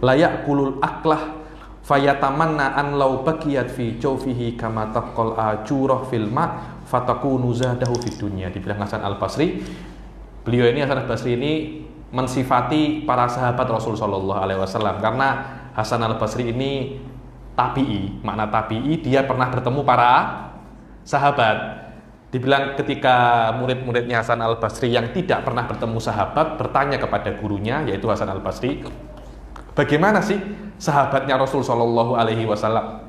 la ya'kulul aklah fayatamanna an law baqiyat fi jawfihi kama taqal ajurah fil ma fatakunu zadahu fid dunya. Dibilang Hasan Al-Basri, beliau ini Hasan Al-Basri ini mensifati para sahabat Rasul sallallahu alaihi wasallam, karena Hasan Al-Basri ini tabi'i. Makna tabi'i, dia pernah bertemu para sahabat. Dibilang ketika murid-muridnya Hasan Al-Basri yang tidak pernah bertemu sahabat bertanya kepada gurunya, yaitu Hasan Al-Basri, bagaimana sih sahabatnya Rasul sallallahu alaihi wasallam?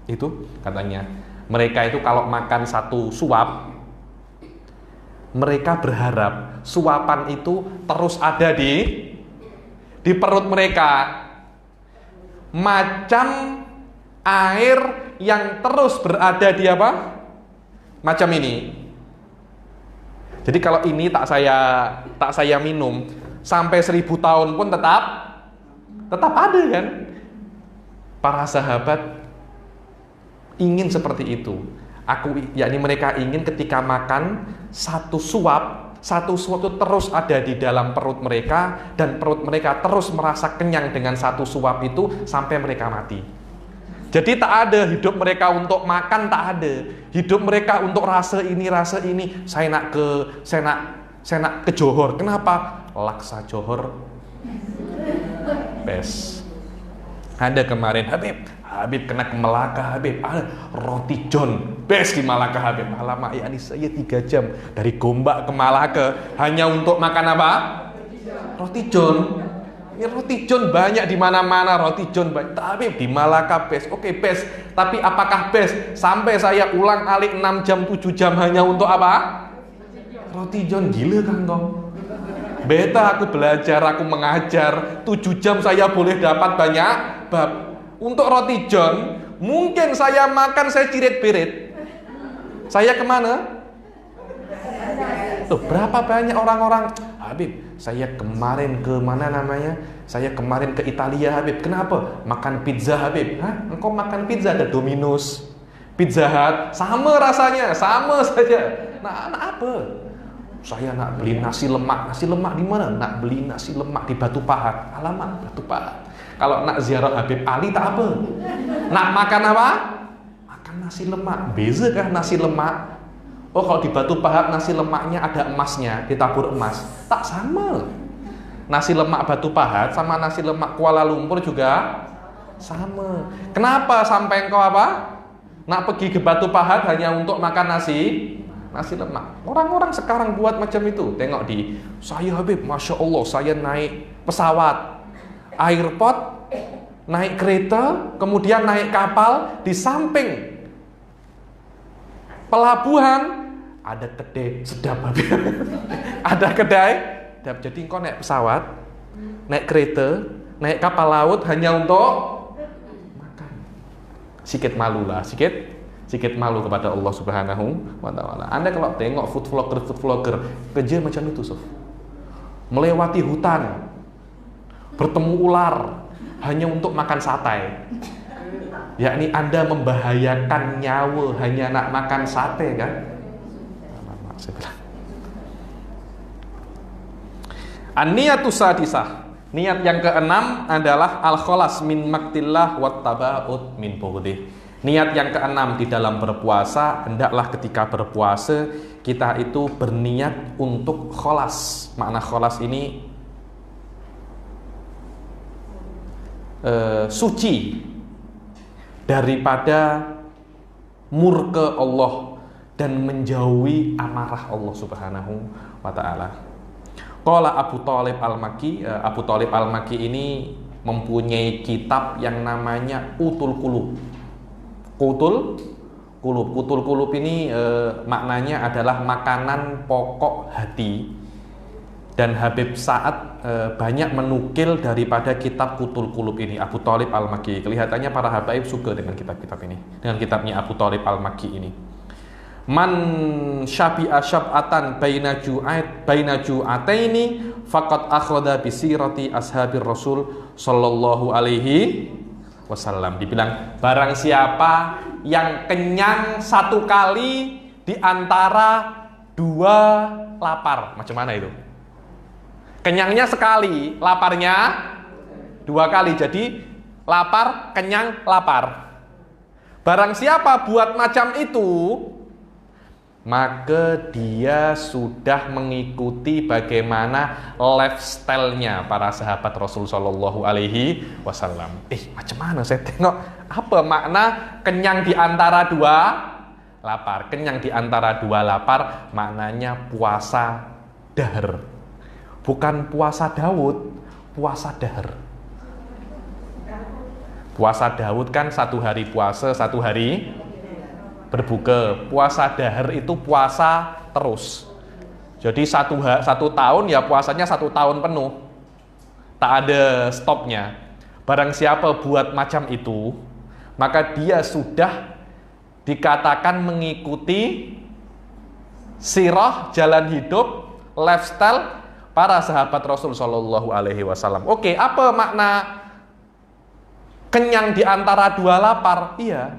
Itu katanya, mereka itu kalau makan satu suap, mereka berharap suapan itu terus ada di perut mereka, macam air yang terus berada di apa? Macam ini. Jadi kalau ini tak saya minum sampai 1000 tahun pun tetap ada kan? Para sahabat ingin seperti itu. Yakni mereka ingin ketika makan satu suap itu terus ada di dalam perut mereka, dan perut mereka terus merasa kenyang dengan satu suap itu sampai mereka mati. Jadi tak ada hidup mereka untuk makan, tak ada. Hidup mereka untuk rasa ini. Saya nak ke Johor. Kenapa? Laksa Johor best. Ada kemarin Habib kena ke Malaka, Habib roti John best di Malaka, Habib. Alamak ya, ini saya 3 jam dari Gombak ke Malaka hanya untuk makan apa? Roti John. Ini roti John banyak di mana-mana, roti John banyak. Habib di Malaka best. Oke, best. Tapi apakah best sampai saya ulang-alik 6 jam 7 jam hanya untuk apa? Roti John. Gila kan kau? Beta aku belajar, aku mengajar 7 jam saya boleh dapat banyak bab. Untuk roti John, mungkin saya makan, saya cirit-birit. Saya kemana? Tuh, berapa banyak orang-orang, Habib, saya kemarin ke mana namanya? Saya kemarin ke Italia, Habib. Kenapa? Makan pizza, Habib. Hah? Engkau makan pizza, ada Domino's, Pizza Hut, sama rasanya, sama saja. Nah, apa? Saya nak beli nasi lemak. Nasi lemak di mana? Nak beli nasi lemak di Batu Pahat. Alamak, Batu Pahat. Kalau nak ziarah Habib Ali tak apa. Nak makan apa? Makan nasi lemak. Beza kah nasi lemak? Oh, kalau di Batu Pahat nasi lemaknya ada emasnya, ditabur emas. Tak sama. Nasi lemak Batu Pahat sama nasi lemak Kuala Lumpur juga sama. Kenapa sampai engkau apa? Nak pergi ke Batu Pahat hanya untuk makan nasi lemak. Orang-orang sekarang buat macam itu. Tengok saya Habib, Masya Allah, saya naik pesawat, airport, naik kereta, kemudian naik kapal, di samping pelabuhan ada kedai sedap, Habib. Ada kedai sedap. Jadi engkau naik pesawat, naik kereta, naik kapal laut hanya untuk makan. Sikit malulah, sedikit malu kepada Allah Subhanahu wa ta'ala. Anda kalau tengok food vlogger kerja macam itu, Sof. Melewati hutan, bertemu ular hanya untuk makan sate. Yakni Anda membahayakan nyawa hanya nak makan sate kan? Saya bilang. An-niyatus sadisah. Niat yang keenam adalah al-khalas min maktillah wat tabaud min bughdih. Niat yang keenam di dalam berpuasa, hendaklah ketika berpuasa kita itu berniat untuk kholas. Makna kholas ini suci daripada murka Allah dan menjauhi amarah Allah Subhanahu wa taala. Qala Abu Thalib Al-Makki, Abu Thalib Al-Makki ini mempunyai kitab yang namanya Qutul Qulub. Qutul Qulub ini maknanya adalah makanan pokok hati. Dan Habib Sa'ad banyak menukil daripada kitab Qutul Qulub ini, Abu Thalib Al-Makki. Kelihatannya para habaib suka dengan kitab-kitab ini, dengan kitabnya Abu Thalib Al-Makki ini. Man syabi'a syab'atan baina ju'ataini faqad akhadha bi sirati ashabir Rasul sallallahu alaihi wasallam. Dibilang barang siapa yang kenyang satu kali di antara dua lapar. Macam mana itu? Kenyangnya sekali, laparnya dua kali. Jadi lapar, kenyang, lapar. Barang siapa buat macam itu, maka dia sudah mengikuti bagaimana lifestyle-nya para sahabat Rasul Shallallahu Alaihi Wasallam. Macam mana saya tengok apa makna kenyang di antara dua lapar? Kenyang di antara dua lapar maknanya puasa dahar, bukan puasa Daud, puasa dahar. Puasa Daud kan satu hari puasa, satu hari berbuka. Puasa dahar itu puasa terus. Jadi satu tahun ya puasanya 1 tahun penuh, tak ada stopnya. Barang siapa buat macam itu, maka dia sudah dikatakan mengikuti sirah, jalan hidup, lifestyle para sahabat Rasul Shallallahu Alaihi Wasallam. Oke, apa makna kenyang di antara dua lapar? Iya,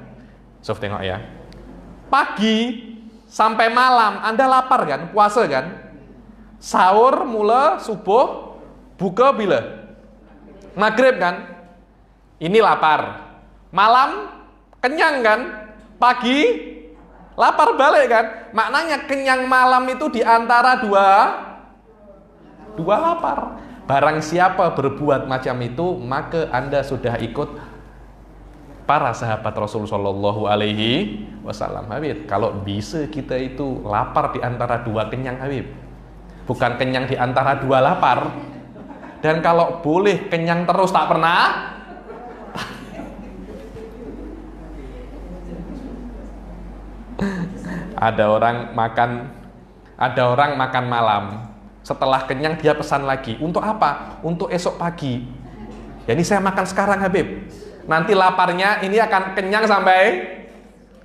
Sof tengok ya. Pagi sampai malam Anda lapar kan, puasa kan? Sahur mula subuh, buka bila? Maghrib kan? Ini lapar. Malam kenyang kan? Pagi lapar balik kan? Maknanya kenyang malam itu di antara dua lapar. Barang siapa berbuat macam itu, maka Anda sudah ikut para sahabat Rasul Shallallahu Alaihi Wasallam. Habib, kalau bisa kita itu lapar di antara dua kenyang, Habib, bukan kenyang di antara dua lapar. Dan kalau boleh kenyang terus tak pernah. Ada orang makan malam, setelah kenyang dia pesan lagi. Untuk apa? Untuk esok pagi. Ya ini saya makan sekarang, Habib. Nanti laparnya ini akan kenyang sampai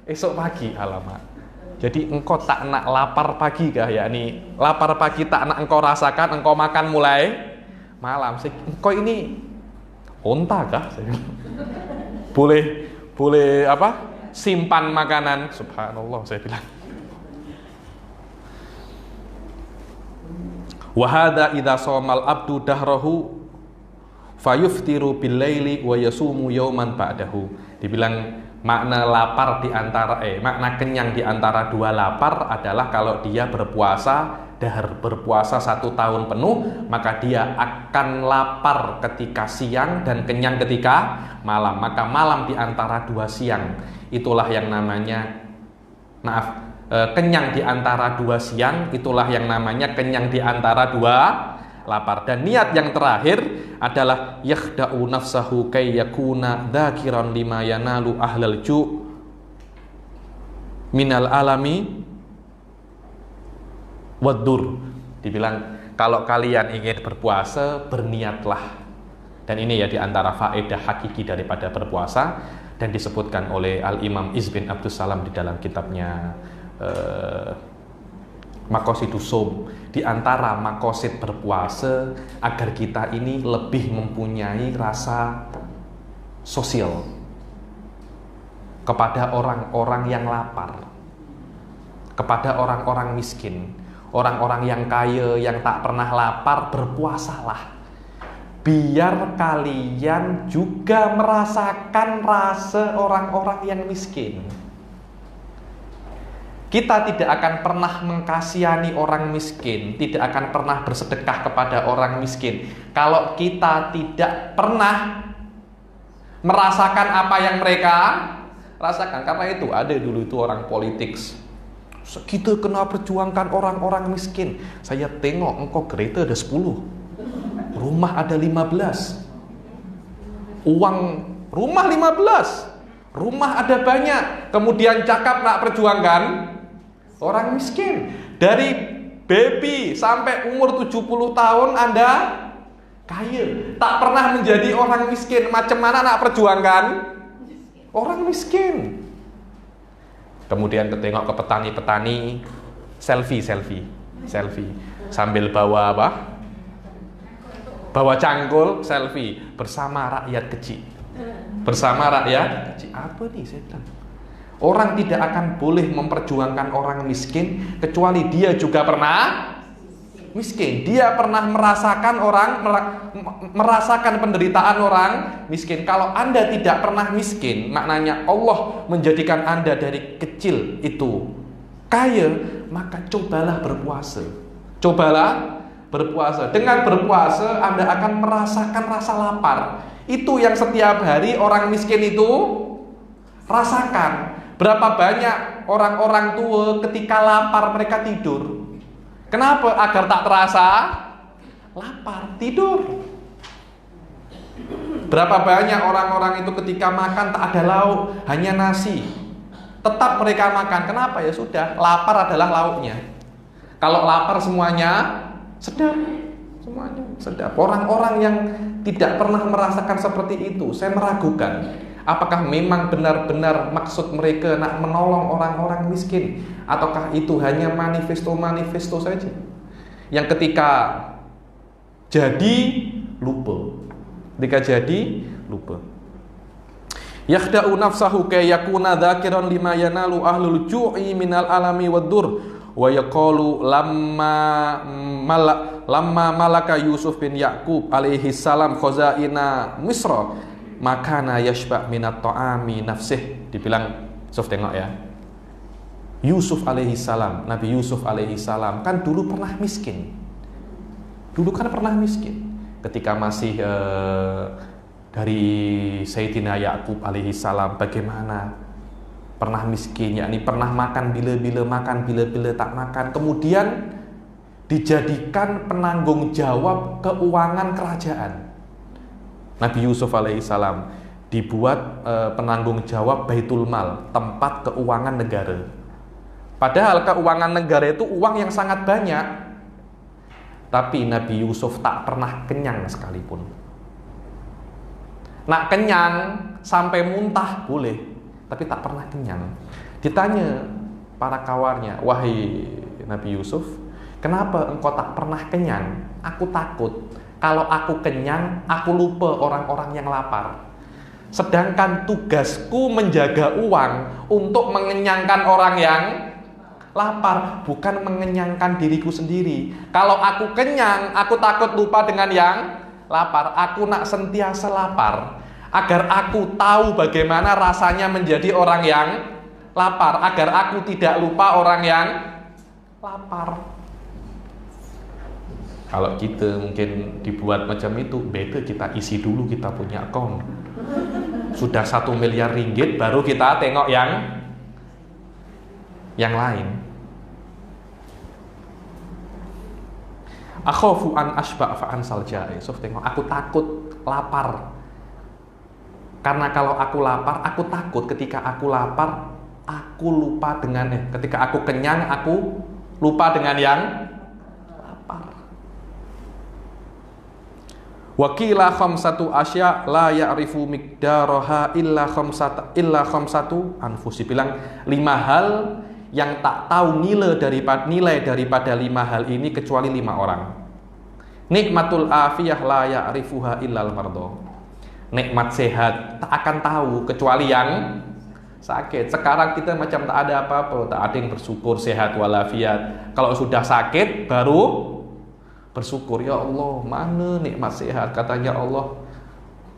esok pagi. Alamak. Jadi engkau tak nak lapar pagi kah? Ya ini lapar pagi tak nak engkau rasakan, engkau makan mulai malam. Engkau ini onta kah? Boleh apa? Simpan makanan. Subhanallah, saya bilang. Wahada idza shamal abdu dahrahu fayuftiru bil-laili wa yasumu yauman ba'dahu. Dibilang makna lapar di antara makna kenyang di antara dua lapar adalah kalau dia berpuasa dahar, berpuasa 1 tahun penuh, maka dia akan lapar ketika siang dan kenyang ketika malam. Maka malam di antara dua siang itulah yang namanya kenyang di antara dua siang, itulah yang namanya kenyang di antara dua lapar. Dan niat yang terakhir adalah yakhda'u nafsahu kay yakuna dzakiran lima yanalu ahlal ju' minal alami wadur. Dibilang kalau kalian ingin berpuasa, berniatlah. Dan ini ya di antara faedah hakiki daripada berpuasa, dan disebutkan oleh Al-Imam Izz bin Abdus Salam di dalam kitabnya Maqasidus Shaum. Di antara makosid berpuasa agar kita ini lebih mempunyai rasa sosial kepada orang-orang yang lapar, kepada orang-orang miskin, orang-orang yang kaya yang tak pernah lapar. Berpuasalah. biar kalian juga merasakan rasa orang-orang yang miskin. Kita tidak akan pernah mengkasihani orang miskin, tidak akan pernah bersedekah kepada orang miskin kalau kita tidak pernah merasakan apa yang mereka rasakan. Karena itu ada dulu itu orang politik, kita kena perjuangkan orang-orang miskin. Saya tengok engkau kereta ada 10, rumah ada 15, uang rumah 15, rumah ada banyak, kemudian cakap nak perjuangkan orang miskin. Dari baby sampai umur 70 tahun Anda kaya, tak pernah menjadi orang miskin. Macam mana nak perjuangkan orang miskin? Kemudian ketengok ke petani-petani, selfie sambil bawa apa? Bawa cangkul, selfie bersama rakyat kecil. Bersama rakyat kecil. Apa nih setan? Orang tidak akan boleh memperjuangkan orang miskin kecuali dia juga pernah miskin. Dia pernah merasakan penderitaan orang miskin. Kalau Anda tidak pernah miskin, maknanya Allah menjadikan Anda dari kecil itu kaya, maka cobalah berpuasa. Cobalah berpuasa. Dengan berpuasa Anda akan merasakan rasa lapar. Itu yang setiap hari orang miskin itu rasakan. Berapa banyak orang-orang tua ketika lapar mereka tidur. Kenapa? Agar tak terasa lapar, tidur. Berapa banyak orang-orang itu ketika makan tak ada lauk, hanya nasi, tetap mereka makan. Kenapa? Ya sudah, lapar adalah lauknya. Kalau lapar semuanya sedap, semuanya sedap. Orang-orang yang tidak pernah merasakan seperti itu, saya meragukan apakah memang benar-benar maksud mereka nak menolong orang-orang miskin, ataukah itu hanya manifesto-manifesto saja yang ketika jadi lupa. Ketika jadi lupa. Yakhda'u nafsahu kay yakuna dzakiran lima yanalu ahlul ju'i minal alami waddur wa yaqulu lamma malaka Yusuf bin Yaqub alaihi salam khazaina Misra makana yashba' minat ta'ami nafsih. Dibilang, Yusuf tengok ya, Yusuf alaihi salam, Nabi Yusuf alaihi salam kan dulu pernah miskin. Dulu kan pernah miskin ketika masih dari Sayyidina Yaqub alaihi salam. Bagaimana pernah miskin, yakni pernah makan bila-bila makan, bila-bila tak makan. Kemudian dijadikan penanggung jawab keuangan kerajaan. Nabi Yusuf alaihissalam dibuat penanggung jawab Baitul Mal, tempat keuangan negara. Padahal keuangan negara itu uang yang sangat banyak, tapi Nabi Yusuf tak pernah kenyang sekalipun. Nak kenyang sampai muntah boleh, tapi tak pernah kenyang. Ditanya para kawarnya, wahai Nabi Yusuf, kenapa engkau tak pernah kenyang? Aku takut kalau aku kenyang, aku lupa orang-orang yang lapar. Sedangkan tugasku menjaga uang untuk mengenyangkan orang yang lapar, bukan mengenyangkan diriku sendiri. Kalau aku kenyang, aku takut lupa dengan yang lapar. Aku nak sentiasa lapar, agar aku tahu bagaimana rasanya menjadi orang yang lapar, agar aku tidak lupa orang yang lapar. Kalau kita mungkin dibuat macam itu, beda kita isi dulu kita punya account. Sudah 1 miliar ringgit, baru kita tengok yang lain. Akhafu an asba' fa ansal ja'i. So, tengok, aku takut lapar. Karena kalau aku lapar, aku takut ketika aku lapar, aku lupa dengan ketika aku kenyang, aku lupa dengan yang lapar. Wakila khamsatu asya la ya'rifu miqdaraha illa khamsatu anfusi. Bilang 5 hal yang tak tahu nilai daripada 5 hal ini kecuali 5 orang. Nikmatul afiyah la ya'rifuha illal mardo. Nikmat sehat tak akan tahu kecuali yang sakit. Sekarang kita macam tak ada apa-apa, tak ada yang bersyukur sehat walafiat. Kalau sudah sakit baru bersyukur, ya Allah, mana nikmat sehat? Katanya Allah,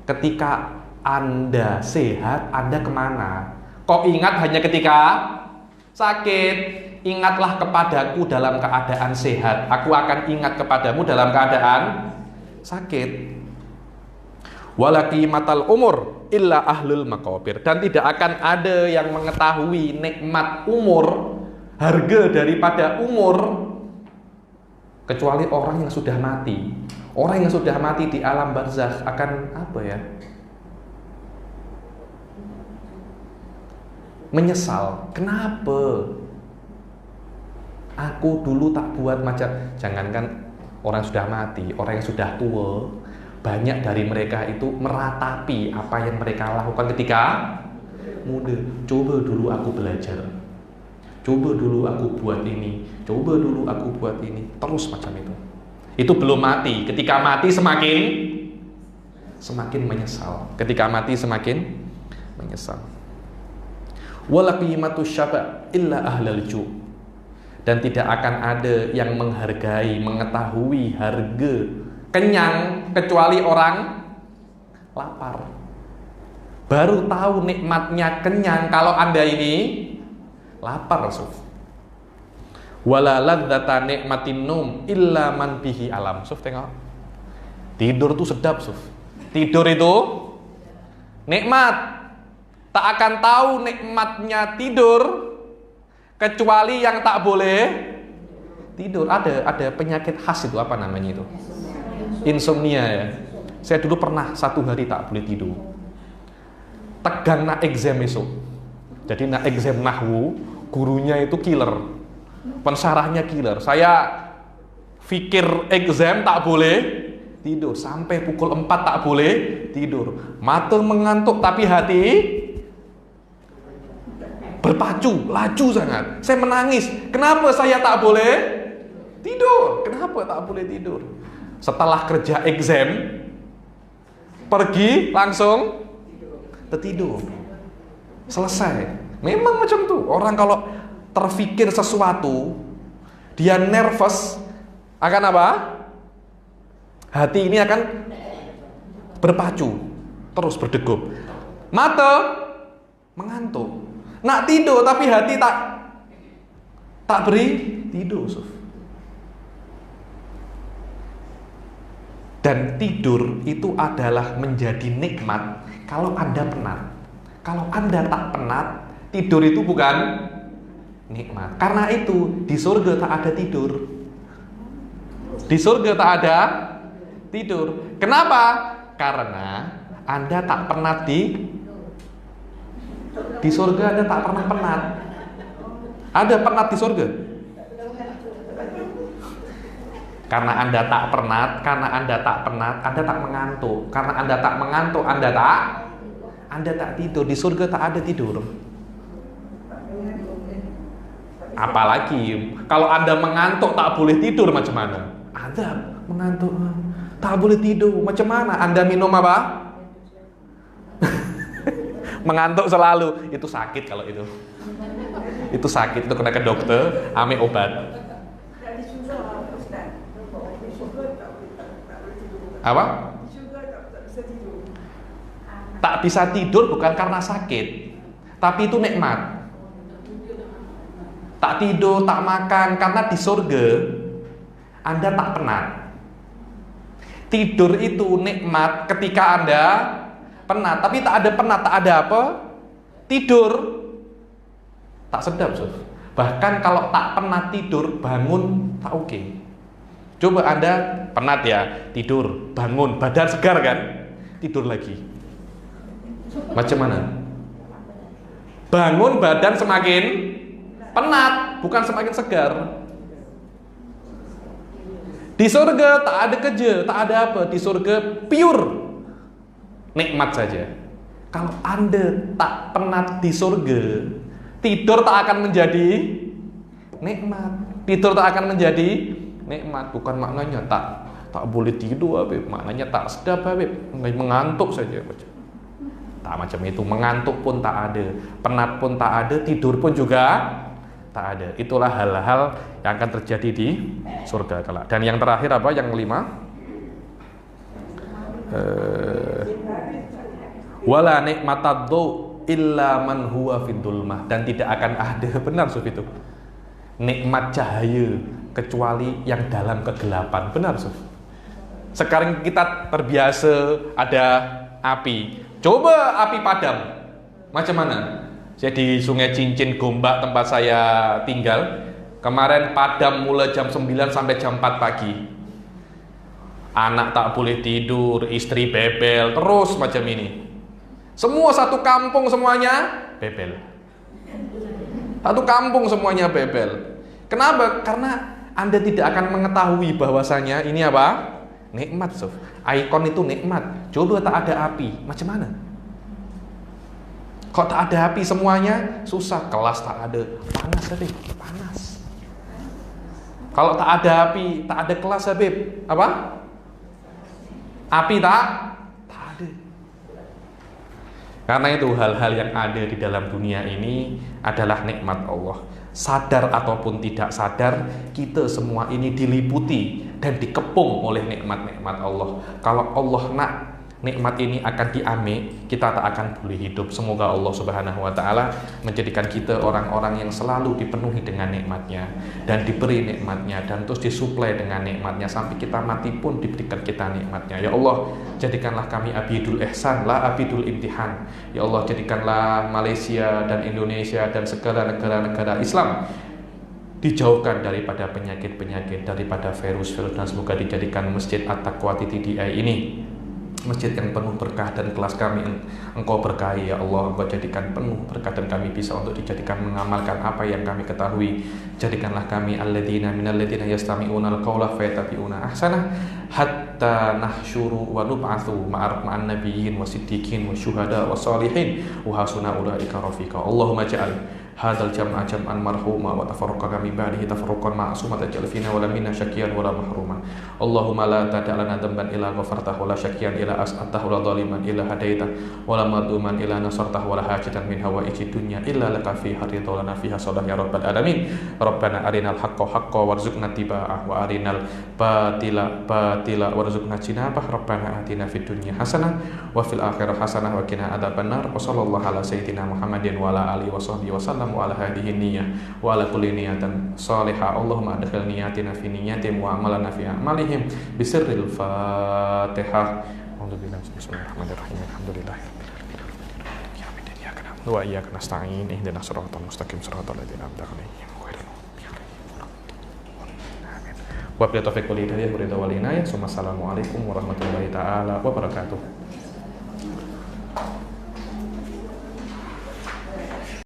ketika Anda sehat, Anda kemana? Kok ingat hanya ketika sakit? Ingatlah kepadaku dalam keadaan sehat, aku akan ingat kepadamu dalam keadaan sakit. Walaqimatal umur illa ahlul maqabir, dan tidak akan ada yang mengetahui nikmat umur, harga daripada umur, kecuali orang yang sudah mati. Orang yang sudah mati di alam barzakh akan apa ya? Menyesal. Kenapa aku dulu tak buat macam, jangankan orang sudah mati, orang yang sudah tua, banyak dari mereka itu meratapi apa yang mereka lakukan ketika muda. Coba dulu aku belajar, coba dulu aku buat ini, coba dulu aku buat ini, terus macam itu. Itu belum mati. Ketika mati semakin menyesal. Ketika mati semakin menyesal. Walaqimatu syaba illa ahlal ju', dan tidak akan ada yang menghargai, mengetahui harga kenyang kecuali orang lapar. Baru tahu nikmatnya kenyang kalau Anda ini lapar, Suf. Wala ladzata nikmatin num illa man bihi alam. Suf, tengok. Tidur tuh sedap, Suf. Tidur itu nikmat. Tak akan tahu nikmatnya tidur kecuali yang tak boleh tidur. Ada penyakit khas itu, apa namanya itu? Insomnia ya. Saya dulu pernah 1 hari tak boleh tidur. Tegang nak exam esok. Jadi nak exam nahwu, gurunya itu killer. Pensarahnya killer. Saya pikir exam tak boleh tidur. Sampai pukul 4 tak boleh tidur. Mata mengantuk tapi hati berpacu, laju sangat. Saya menangis. Kenapa saya tak boleh tidur? Kenapa tak boleh tidur? Setelah kerja exam, pergi langsung tertidur. Selesai. Memang macam tuh. Orang kalau terfikir sesuatu, dia nervous, akan apa? Hati ini akan berpacu, terus berdegup. Mata mengantuk. Nak tidur tapi hati tak beri tidur, Suf. Dan tidur itu adalah menjadi nikmat kalau Anda penat. Kalau Anda tak penat, tidur itu bukan nikmat. Karena itu di surga tak ada tidur. Di surga tak ada tidur. Kenapa? Karena Anda tak penat di surga. Anda tak pernah penat. Ada penat di surga? Karena Anda tak penat, Anda tak mengantuk. Karena Anda tak mengantuk, Anda tak tidur. Di surga tak ada tidur. Apalagi kalau Anda mengantuk tak boleh tidur, macam mana? Anda mengantuk tak boleh tidur, macam mana? Anda minum apa? Mengantuk selalu, itu sakit kalau itu. Itu sakit, itu kena ke dokter, ambil obat. Apa? Tak bisa tidur bukan karena sakit, tapi itu nikmat. Tak tidur, tak makan, karena di surga Anda tak penat. Tidur itu nikmat ketika Anda penat, tapi tak ada penat, tak ada apa? Tidur tak sedap, Sof. Bahkan kalau tak penat tidur, bangun tak oke. Coba Anda penat ya, tidur, bangun, badan segar kan? Tidur lagi. Macam mana? Bangun badan semakin penat, bukan semakin segar. Di surga tak ada kerja, tak ada apa. Di surga pure nikmat saja. Kalau Anda tak penat di surga, tidur tak akan menjadi nikmat. Tidur tak akan menjadi nikmat. Bukan maknanya tak boleh tidur, Habib. Maknanya tak sedap, Habib. Mengantuk saja. Tak macam itu. Mengantuk pun tak ada, penat pun tak ada, tidur pun juga Tak ada. Itulah hal-hal yang akan terjadi di surga kelak. Dan yang terakhir apa? Yang kelima, wala nikmataddu illa man huwa fid dhulmah, dan tidak akan ada, benar Suf, itu nikmat cahaya kecuali yang dalam kegelapan. Benar Suf. Sekarang kita terbiasa ada api. Coba api padam, macam mana? Jadi Sungai Cincin Gombak tempat saya tinggal kemarin padam mulai jam 9 sampai jam 4 pagi. Anak tak boleh tidur, istri bebel, terus macam ini. Semua satu kampung semuanya bebel. Satu kampung semuanya bebel. Kenapa? Karena Anda tidak akan mengetahui bahwasanya ini apa? Nikmat, Sof. Ikon itu nikmat. Coba tak ada api, macam mana? Kok tak ada api semuanya susah. Kelas tak ada, panas Habib, panas. Kalau tak ada api, tak ada kelas Habib, apa? Api tak ada. Karena itu hal-hal yang ada di dalam dunia ini adalah nikmat Allah. Sadar ataupun tidak sadar, kita semua ini diliputi dan dikepung oleh nikmat-nikmat Allah. Kalau Allah nak nikmat ini akan diambil, kita tak akan boleh hidup. Semoga Allah Subhanahu wa ta'ala menjadikan kita orang-orang yang selalu dipenuhi dengan nikmatnya dan diberi nikmatnya dan terus disuplai dengan nikmatnya sampai kita mati pun diberikan kita nikmatnya. Ya Allah, jadikanlah kami abidul ihsan, la abidul imtihan. Ya Allah, jadikanlah Malaysia dan Indonesia dan segala negara-negara Islam dijauhkan daripada penyakit-penyakit, daripada virus-virus, dan semoga dijadikan Masjid At-Taqwa TTDI ini masjid yang penuh berkah, dan kelas kami Engkau berkahi ya Allah. Engkau jadikan penuh berkah dan kami bisa untuk dijadikan mengamalkan apa yang kami ketahui. Jadikanlah kami alladzina minal ladzina yastami'una al-qawla fayattabi'una ahsanah hatta nahsyuru wa nub'atsu ma'an nabiyyin wa siddiqin wa syuhada wa sholihin wa hasuna ulaika rafiqa. Allahumma ja'al hadzal jam'a jam'an marhuma wa tafarraqana min ba'dihi tafarruqan ma'suma taj'al fina wa lam minna syaqiyan wa la mahruma. Allahumma la tada' lana dhanban illa ghafartahu wa la syaqiyan illa as'atahu wa la dhaliman illa hadaita wa la madluman illa nasartahu wa la hajatan min hawaiji dunya illa laka fiha ridha lana fiha sadah ya rabbal alamin. Rabbana arinal haqqa haqqan warzuqna tiba'ah wa arinal batila batila warzuqna jinabah. Rabbana atina fid dunya hasanah wa fil akhirati hasanah wa qina adzabannar. Wa sallallahu ala sayyidina Muhammadin wa ala alihi wa sahbihi wasallam wa ala hadhihi niyyah wa ala kulli niyatin salihah. Allahumma adkhil niyatina fi niyyatihim wa amalana fi a'malihim bisirril Fatihah. Bismillahirrahmanirrahim. Alhamdulillahirabbil alamin. Wa iyyaka nasta'in ihdinas siratal mustaqim siratal ladzina an'amta 'alaihim ghairil maghdubi 'alaihim. Wa billahi taufiq wal hidayah wa ridha wal inayah. Assalamualaikum warahmatullahi taala wabarakatuh.